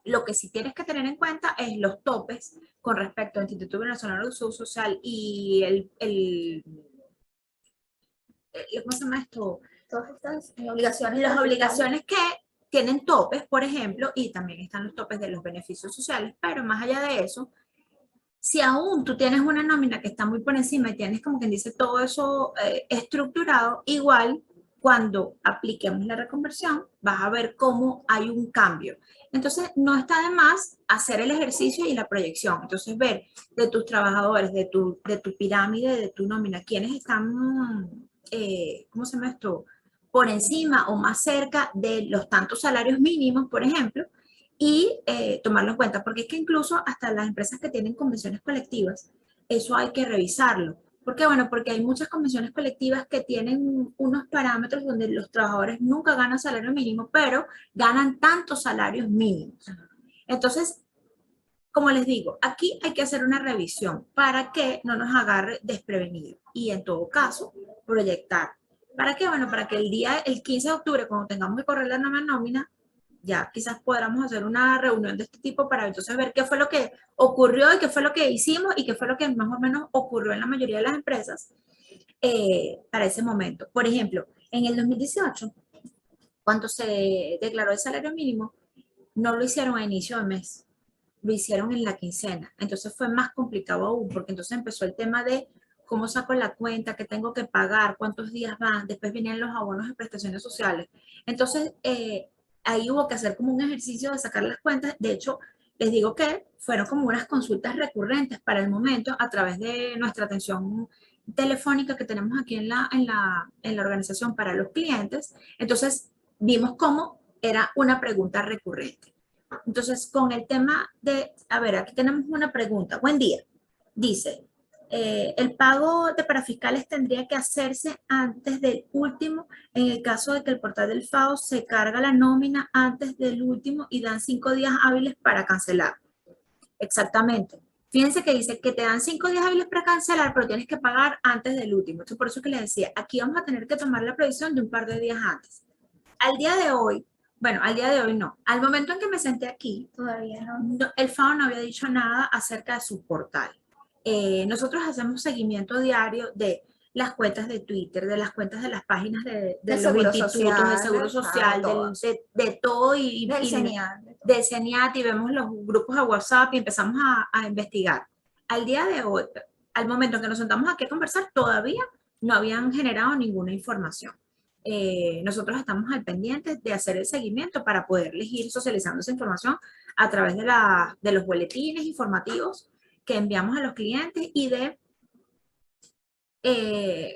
A: lo que sí tienes que tener en cuenta es los topes con respecto al Instituto Venezolano de Seguro Social y ¿cómo se llama esto?
B: Todas estas obligaciones.
A: Las obligaciones que tienen topes, por ejemplo, y también están los topes de los beneficios sociales, pero más allá de eso, si aún tú tienes una nómina que está muy por encima y tienes como quien dice todo eso estructurado, igual cuando apliquemos la reconversión vas a ver cómo hay un cambio. Entonces no está de más hacer el ejercicio y la proyección. Entonces ver de tus trabajadores, de tu pirámide, de tu nómina, quiénes están, ¿cómo se llama esto? Por encima o más cerca de los tantos salarios mínimos, por ejemplo, y tomarlo en cuenta, porque es que incluso hasta las empresas que tienen convenciones colectivas, eso hay que revisarlo. ¿Por qué? Bueno, porque hay muchas convenciones colectivas que tienen unos parámetros donde los trabajadores nunca ganan salario mínimo, pero ganan tantos salarios mínimos. Entonces, como les digo, aquí hay que hacer una revisión para que no nos agarre desprevenido y en todo caso proyectar. ¿Para qué? Bueno, para que el 15 de octubre, cuando tengamos que correr la nueva nómina, ya quizás podamos hacer una reunión de este tipo para entonces ver qué fue lo que ocurrió y qué fue lo que hicimos y qué fue lo que más o menos ocurrió en la mayoría de las empresas para ese momento. Por ejemplo, en el 2018, cuando se declaró el salario mínimo, no lo hicieron a inicio de mes, lo hicieron en la quincena. Entonces fue más complicado aún, porque entonces empezó el tema de cómo saco la cuenta, qué tengo que pagar, cuántos días van, después venían los abonos de prestaciones sociales. Entonces, ahí hubo que hacer como un ejercicio de sacar las cuentas. De hecho, les digo que fueron como unas consultas recurrentes para el momento a través de nuestra atención telefónica que tenemos aquí en la organización para los clientes. Entonces, vimos cómo era una pregunta recurrente. Entonces, con el tema de, a ver, aquí tenemos una pregunta. Buen día. Dice, el pago de parafiscales tendría que hacerse antes del último en el caso de que el portal del FAO se carga la nómina antes del último y dan 5 días hábiles para cancelar. Exactamente. Fíjense que dice que te dan 5 días hábiles para cancelar, pero tienes que pagar antes del último. Entonces, por eso que les decía, aquí vamos a tener que tomar la previsión de un par de días antes. Al día de hoy, bueno, al día de hoy no. Al momento en que me senté aquí,
B: Todavía no.
A: el FAO no había dicho nada acerca de su portal. Nosotros hacemos seguimiento diario de las cuentas de Twitter, de las cuentas de las páginas de los institutos, de Seguro Social, de todo y del CENIAT y vemos los grupos de WhatsApp y empezamos a investigar. Al día de hoy, al momento en que nos sentamos aquí a conversar, todavía no habían generado ninguna información. Nosotros estamos al pendiente de hacer el seguimiento para poderles ir socializando esa información a través de los boletines informativos que enviamos a los clientes y de,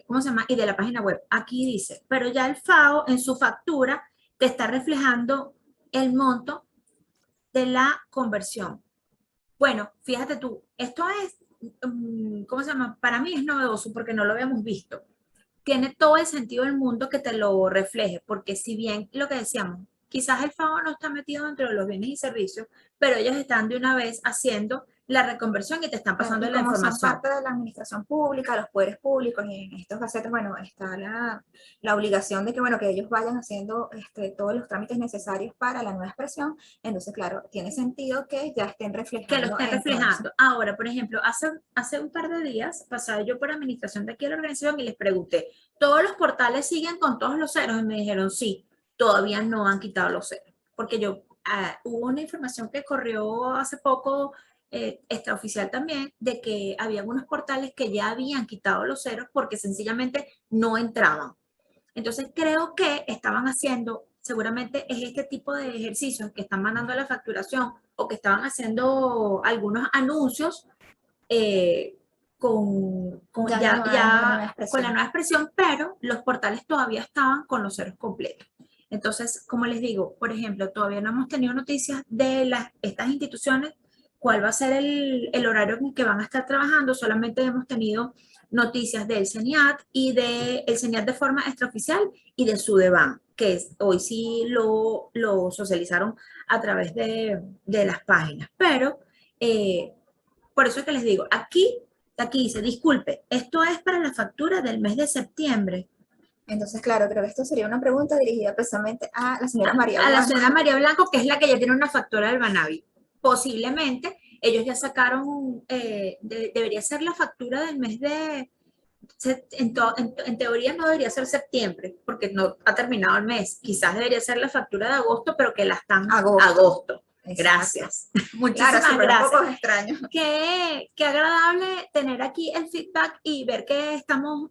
A: ¿cómo se llama? Y de la página web. Aquí dice, pero ya el FAO en su factura te está reflejando el monto de la conversión. Bueno, fíjate tú, esto es, ¿cómo se llama? Para mí es novedoso porque no lo habíamos visto. Tiene todo el sentido del mundo que te lo refleje, porque si bien lo que decíamos, quizás el FAO no está metido dentro de los bienes y servicios, pero ellos están de una vez haciendo la reconversión y te están pasando
B: Y
A: la
B: como son
A: información.
B: parte de la administración pública, los poderes públicos, y en estos gacetes, bueno, está la obligación de que, bueno, que ellos vayan haciendo todos los trámites necesarios para la nueva expresión. Entonces, claro, tiene sentido que ya estén
A: Que lo
B: reflejando
A: estén
B: en todo eso.
A: reflejando. Ahora, por ejemplo, hace un par de días pasaba yo por administración de aquí a la organización y les pregunté, ¿todos los portales siguen con todos los ceros? Y me dijeron, sí, todavía no han quitado los ceros. Porque hubo una información que corrió hace poco, extraoficial también, de que había algunos portales que ya habían quitado los ceros porque sencillamente no entraban. Entonces creo que estaban haciendo, seguramente es este tipo de ejercicios que están mandando a la facturación o que estaban haciendo algunos anuncios eh,
B: Ya la nueva
A: con la
B: expresión.
A: nueva expresión, pero los portales todavía estaban con los ceros completos. Entonces, como les digo, por ejemplo, todavía no hemos tenido noticias de estas instituciones, cuál va a ser el horario en que van a estar trabajando, solamente hemos tenido noticias del CENIAT y del CENIAT de forma extraoficial y de Sudeban, que hoy sí lo socializaron a través de las páginas. Pero por eso es que les digo, aquí dice, disculpe, esto es para la factura del mes de septiembre.
B: Entonces, claro, creo que esto sería una pregunta dirigida precisamente a la señora María
A: A la
B: Blanco.
A: señora María Blanco, que es la que ya tiene una factura del Banavi. Posiblemente ellos ya sacaron, debería ser la factura del mes de, en teoría no debería ser septiembre, porque no ha terminado el mes. Quizás debería ser la factura de agosto, pero que la están agosto. Gracias.
B: Claro,
A: Muchísimas
B: sí, pero un
A: gracias.
B: poco extraño.
A: Qué agradable tener aquí el feedback y ver que estamos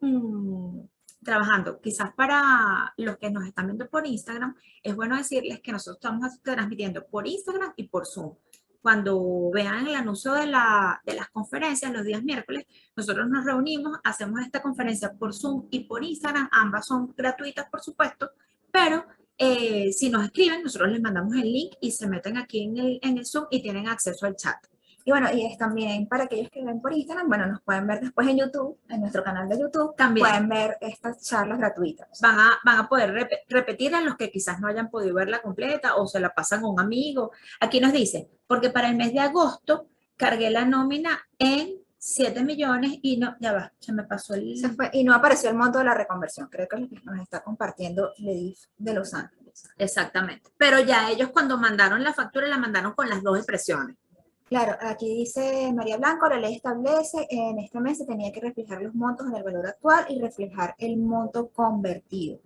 A: trabajando. Quizás para los que nos están viendo por Instagram, es bueno decirles que nosotros estamos transmitiendo por Instagram y por Zoom. Cuando vean el anuncio de las conferencias los días miércoles, nosotros nos reunimos, hacemos esta conferencia por Zoom y por Instagram. Ambas son gratuitas, por supuesto, pero si nos escriben, nosotros les mandamos el link y se meten aquí en el Zoom y tienen acceso al chat.
B: Y bueno, y es también para aquellos que ven por Instagram, bueno, nos pueden ver después en YouTube, en nuestro canal de YouTube,
A: También
B: pueden ver estas charlas gratuitas.
A: van a poder repetir a los que quizás no hayan podido verla completa o se la pasan a un amigo. Aquí nos dice, porque para el mes de agosto cargué la nómina en 7 millones y no, ya va, se me pasó el...
B: Se fue, y no apareció el monto de la reconversión, creo que es lo que nos está compartiendo el EDIF de Los Ángeles.
A: Exactamente, pero ya ellos cuando mandaron la factura la mandaron con las dos expresiones.
B: Claro, aquí dice María Blanco, la ley establece en este mes se tenía que reflejar los montos en el valor actual y reflejar el monto convertido.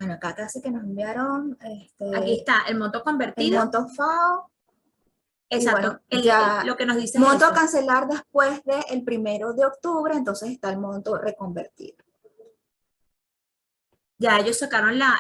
B: Bueno, acá casi que nos enviaron
A: aquí está el monto convertido.
B: El monto FAO.
A: Exacto,
B: bueno, ya
A: lo que nos dice
B: monto
A: es
B: a cancelar después del 1 de octubre, entonces está el monto reconvertido.
A: Ya ellos sacaron la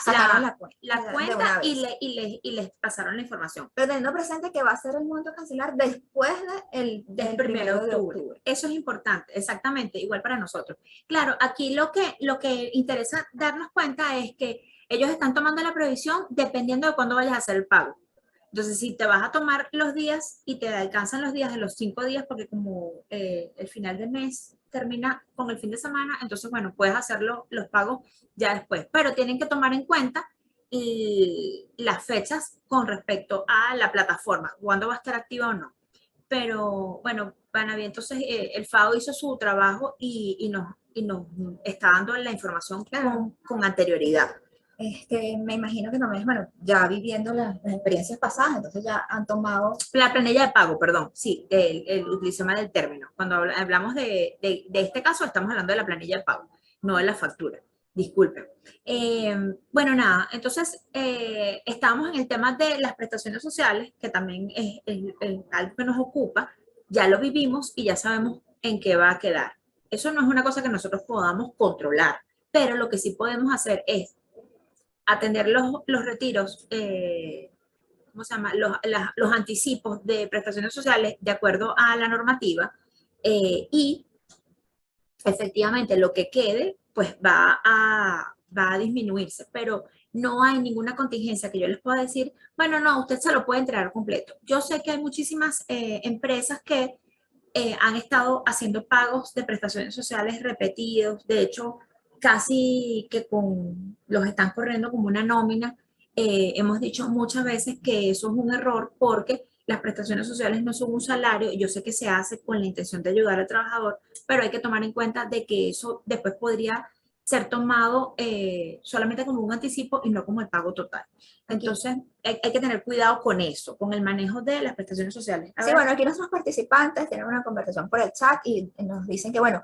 A: cuenta y les pasaron la información.
B: Pero teniendo presente que va a ser el monto a cancelar después del 1 de octubre.
A: Eso es importante, exactamente, igual para nosotros. Claro, aquí lo que interesa darnos cuenta es que ellos están tomando la previsión dependiendo de cuándo vayas a hacer el pago. Entonces, si te vas a tomar los días y te alcanzan los días de los 5 días, porque como el final del mes termina con el fin de semana, entonces, bueno, puedes hacerlo los pagos ya después. Pero tienen que tomar en cuenta las fechas con respecto a la plataforma, cuándo va a estar activa o no. Pero, bueno, Banavi, entonces el FAO hizo su trabajo y nos está dando la información con anterioridad.
B: Me imagino que también, bueno, ya viviendo las experiencias pasadas, entonces ya han tomado...
A: La planilla de pago, perdón, sí, utilicé mal el término. Cuando hablamos de este caso, estamos hablando de la planilla de pago, no de la factura. Disculpen. Bueno, nada, entonces estábamos en el tema de las prestaciones sociales, que también es algo que nos ocupa, ya lo vivimos y ya sabemos en qué va a quedar. Eso no es una cosa que nosotros podamos controlar, pero lo que sí podemos hacer es atender los retiros, ¿cómo se llama? Los anticipos de prestaciones sociales de acuerdo a la normativa y efectivamente lo que quede pues va a disminuirse, pero no hay ninguna contingencia que yo les pueda decir, bueno, no, usted se lo puede entregar completo. Yo sé que hay muchísimas empresas que han estado haciendo pagos de prestaciones sociales repetidos, de hecho, casi que los están corriendo como una nómina. Hemos dicho muchas veces que eso es un error porque las prestaciones sociales no son un salario, yo sé que se hace con la intención de ayudar al trabajador, pero hay que tomar en cuenta de que eso después podría ser tomado solamente como un anticipo y no como el pago total.
B: Aquí.
A: Entonces, hay que tener cuidado con eso, con el manejo de las prestaciones sociales. A
B: Sí,
A: ver,
B: bueno, aquí nuestros participantes tienen una conversación por el chat y nos dicen que, bueno,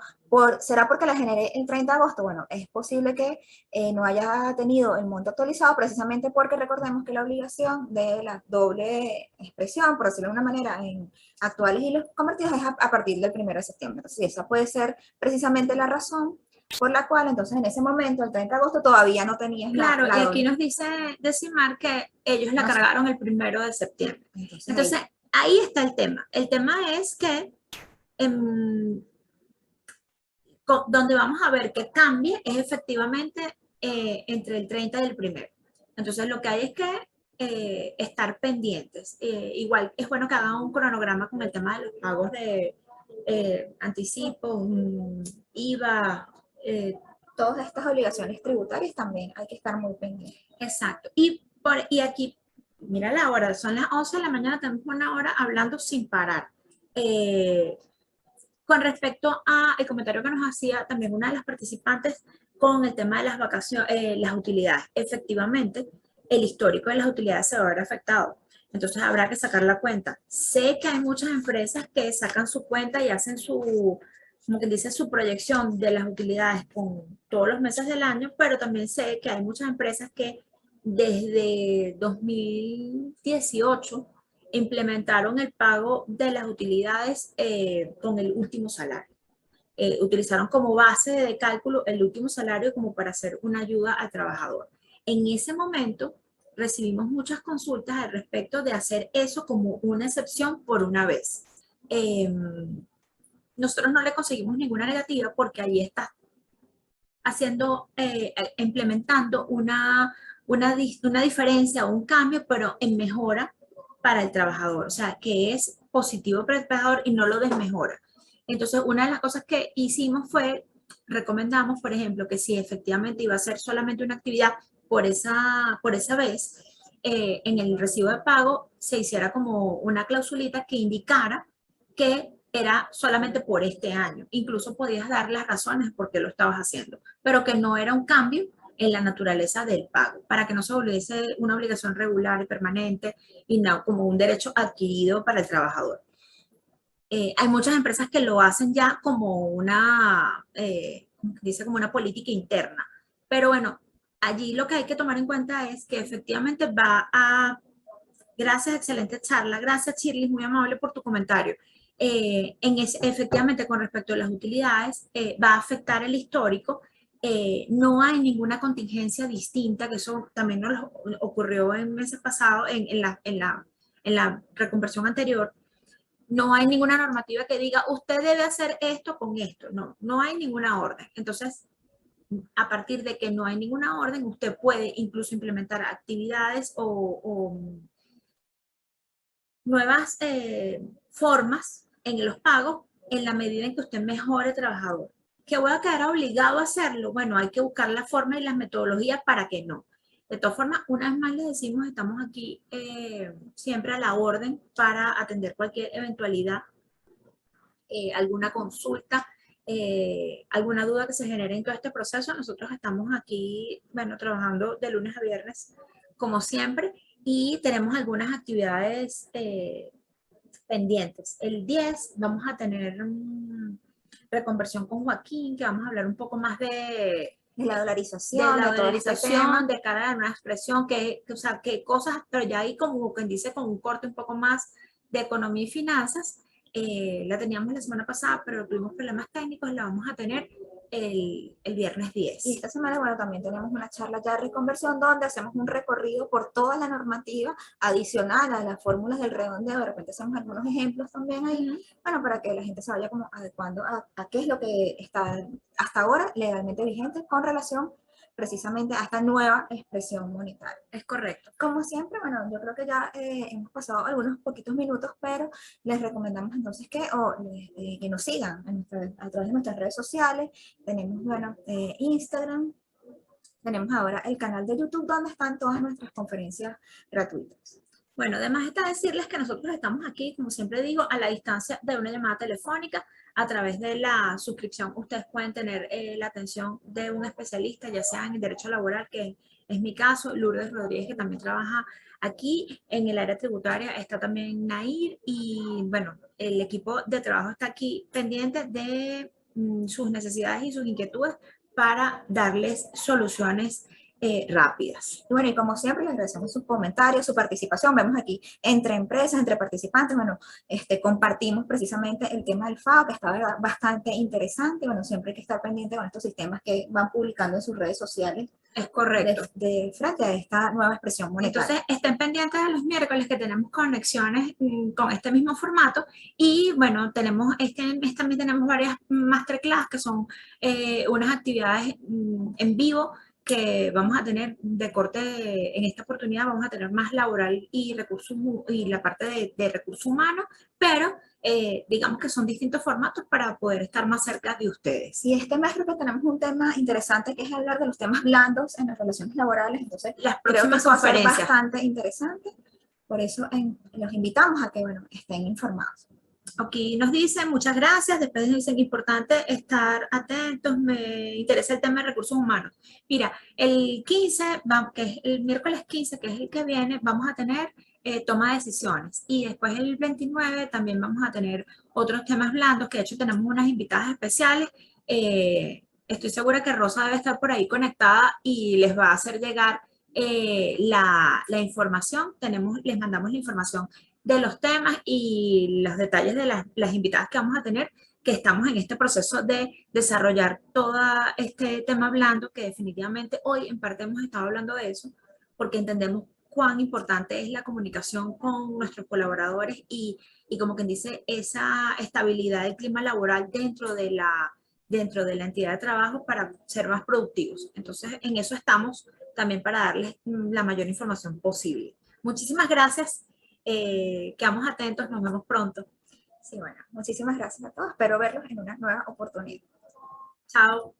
B: ¿será porque la generé el 30 de agosto? Bueno, es posible que no haya tenido el monto actualizado precisamente porque recordemos que la obligación de la doble expresión, por decirlo de una manera, en actuales y los convertidos es a partir del 1 de septiembre. Entonces, esa puede ser precisamente la razón por la cual, entonces, en ese momento, el 30 de agosto, todavía no tenías
A: claro,
B: la
A: y aquí
B: doble.
A: nos dice Decimar que ellos la
B: No sé.
A: cargaron el 1 de septiembre.
B: Entonces,
A: Entonces,
B: ahí.
A: ahí está el tema. El tema es que donde vamos a ver que cambie es efectivamente entre el 30 y el 1. Entonces, lo que hay es que estar pendientes. Igual es bueno que hagan un cronograma con el tema de los pagos de anticipos, IVA.
B: Todas estas obligaciones tributarias también hay que estar muy pendientes.
A: Exacto. Y aquí, mira la hora, son las 11 de la mañana, tenemos una hora hablando sin parar. Eh, con respecto al comentario que nos hacía también una de las participantes con el tema de las vacaciones, las utilidades, efectivamente, el histórico de las utilidades se va a ver afectado. Entonces habrá que sacar la cuenta. Sé que hay muchas empresas que sacan su cuenta y hacen su, como que dice, su proyección de las utilidades con todos los meses del año, pero también sé que hay muchas empresas que desde 2018 implementaron el pago de las utilidades con el último salario. Utilizaron como base de cálculo el último salario como para hacer una ayuda al trabajador. En ese momento recibimos muchas consultas al respecto de hacer eso como una excepción por una vez. Eh, nosotros no le conseguimos ninguna negativa porque ahí está haciendo, implementando una diferencia o un cambio, pero en mejora para el trabajador, o sea, que es positivo para el trabajador y no lo desmejora. Entonces, una de las cosas que hicimos fue, recomendamos, por ejemplo, que si efectivamente iba a ser solamente una actividad por esa vez, en el recibo de pago se hiciera como una clausulita que indicara que era solamente por este año. Incluso podías dar las razones por qué lo estabas haciendo, pero que no era un cambio en la naturaleza del pago, para que no se volviese una obligación regular y permanente y no como un derecho adquirido para el trabajador. Hay muchas empresas que lo hacen ya como una, dice, como una política interna, pero bueno, allí lo que hay que tomar en cuenta es que efectivamente va a, gracias, excelente charla, gracias Shirley, muy amable por tu comentario. Efectivamente, con respecto a las utilidades, va a afectar el histórico. No hay ninguna contingencia distinta, que eso también nos ocurrió en meses pasados, en la reconversión anterior. No hay ninguna normativa que diga, usted debe hacer esto con esto. No, no hay ninguna orden. Entonces, a partir de que no hay ninguna orden, usted puede incluso implementar actividades o nuevas formas en los pagos en la medida en que usted mejore trabajador. ¿Que voy a quedar obligado a hacerlo? Bueno, hay que buscar la forma y las metodologías para que no. De todas formas, una vez más les decimos, estamos aquí siempre a la orden para atender cualquier eventualidad, alguna consulta, alguna duda que se genere en todo este proceso. Nosotros estamos aquí, bueno, trabajando de lunes a viernes, como siempre, y tenemos algunas actividades pendientes. El 10 vamos a tener reconversión con Joaquín, que vamos a hablar un poco más
B: De la
A: de
B: dolarización,
A: la
B: de todo este tema.
A: dolarización, de cara a una expresión, o sea, qué cosas, pero ya ahí como quien dice, con un corte un poco más de economía y finanzas. La teníamos la semana pasada, pero tuvimos problemas técnicos, la vamos a tener el viernes
B: Y
A: 10.
B: esta semana, bueno, también tenemos una charla ya de reconversión donde hacemos un recorrido por toda la normativa adicional a las fórmulas del redondeo. De repente hacemos algunos ejemplos también ahí, bueno, para que la gente se vaya como adecuando a qué es lo que está hasta ahora legalmente vigente con relación precisamente a esta nueva expresión monetaria.
A: Es correcto.
B: Como siempre, bueno, yo creo que ya hemos pasado algunos poquitos minutos, pero les recomendamos entonces que nos sigan a través de nuestras redes sociales. Tenemos, bueno, Instagram, tenemos ahora el canal de YouTube donde están todas nuestras conferencias gratuitas.
A: Bueno, además está decirles que nosotros estamos aquí, como siempre digo, a la distancia de una llamada telefónica. A través de la suscripción ustedes pueden tener la atención de un especialista, ya sea en el derecho laboral, que es mi caso, Lourdes Rodríguez, que también trabaja aquí en el área tributaria, está también Nair, y bueno, el equipo de trabajo está aquí pendiente de sus necesidades y sus inquietudes para darles soluciones rápidas.
B: Y bueno, y como siempre, les agradecemos sus comentarios, su participación. Vemos aquí entre empresas, entre participantes, bueno, compartimos precisamente el tema del FAO, que está bastante interesante. Bueno, siempre hay que estar pendiente con estos sistemas que van publicando en sus redes sociales
A: Es correcto.
B: frente a esta nueva expresión monetaria.
A: Entonces, estén pendientes de los miércoles que tenemos conexiones con este mismo formato y bueno, tenemos también tenemos varias masterclass que son unas actividades en vivo que vamos a tener de corte, en esta oportunidad vamos a tener más laboral y recursos y la parte de recursos humanos, pero digamos que son distintos formatos para poder estar más cerca de ustedes.
B: Y este mes creo que tenemos un tema interesante que es hablar de los temas blandos en las relaciones laborales, entonces
A: Las
B: creo que
A: próximas
B: eso va a ser
A: conferencias.
B: bastante interesante, por eso los invitamos a que, bueno, estén informados.
A: Aquí nos dicen, muchas gracias. Después nos dicen, importante estar atentos, me interesa el tema de recursos humanos. Mira, el 15, que es el miércoles 15, que es el que viene, vamos a tener toma de decisiones. Y después el 29 también vamos a tener otros temas blandos, que de hecho tenemos unas invitadas especiales. Estoy segura que Rosa debe estar por ahí conectada y les va a hacer llegar la información. Les mandamos la información de los temas y los detalles de las invitadas que vamos a tener, que estamos en este proceso de desarrollar todo este tema hablando, que definitivamente hoy en parte hemos estado hablando de eso, porque entendemos cuán importante es la comunicación con nuestros colaboradores y como quien dice, esa estabilidad del clima laboral dentro de la entidad de trabajo para ser más productivos. Entonces, en eso estamos también para darles la mayor información posible. Muchísimas gracias. Quedamos atentos, nos vemos pronto.
B: Sí, bueno, muchísimas gracias a todos. Espero verlos en una nueva oportunidad.
A: Chao.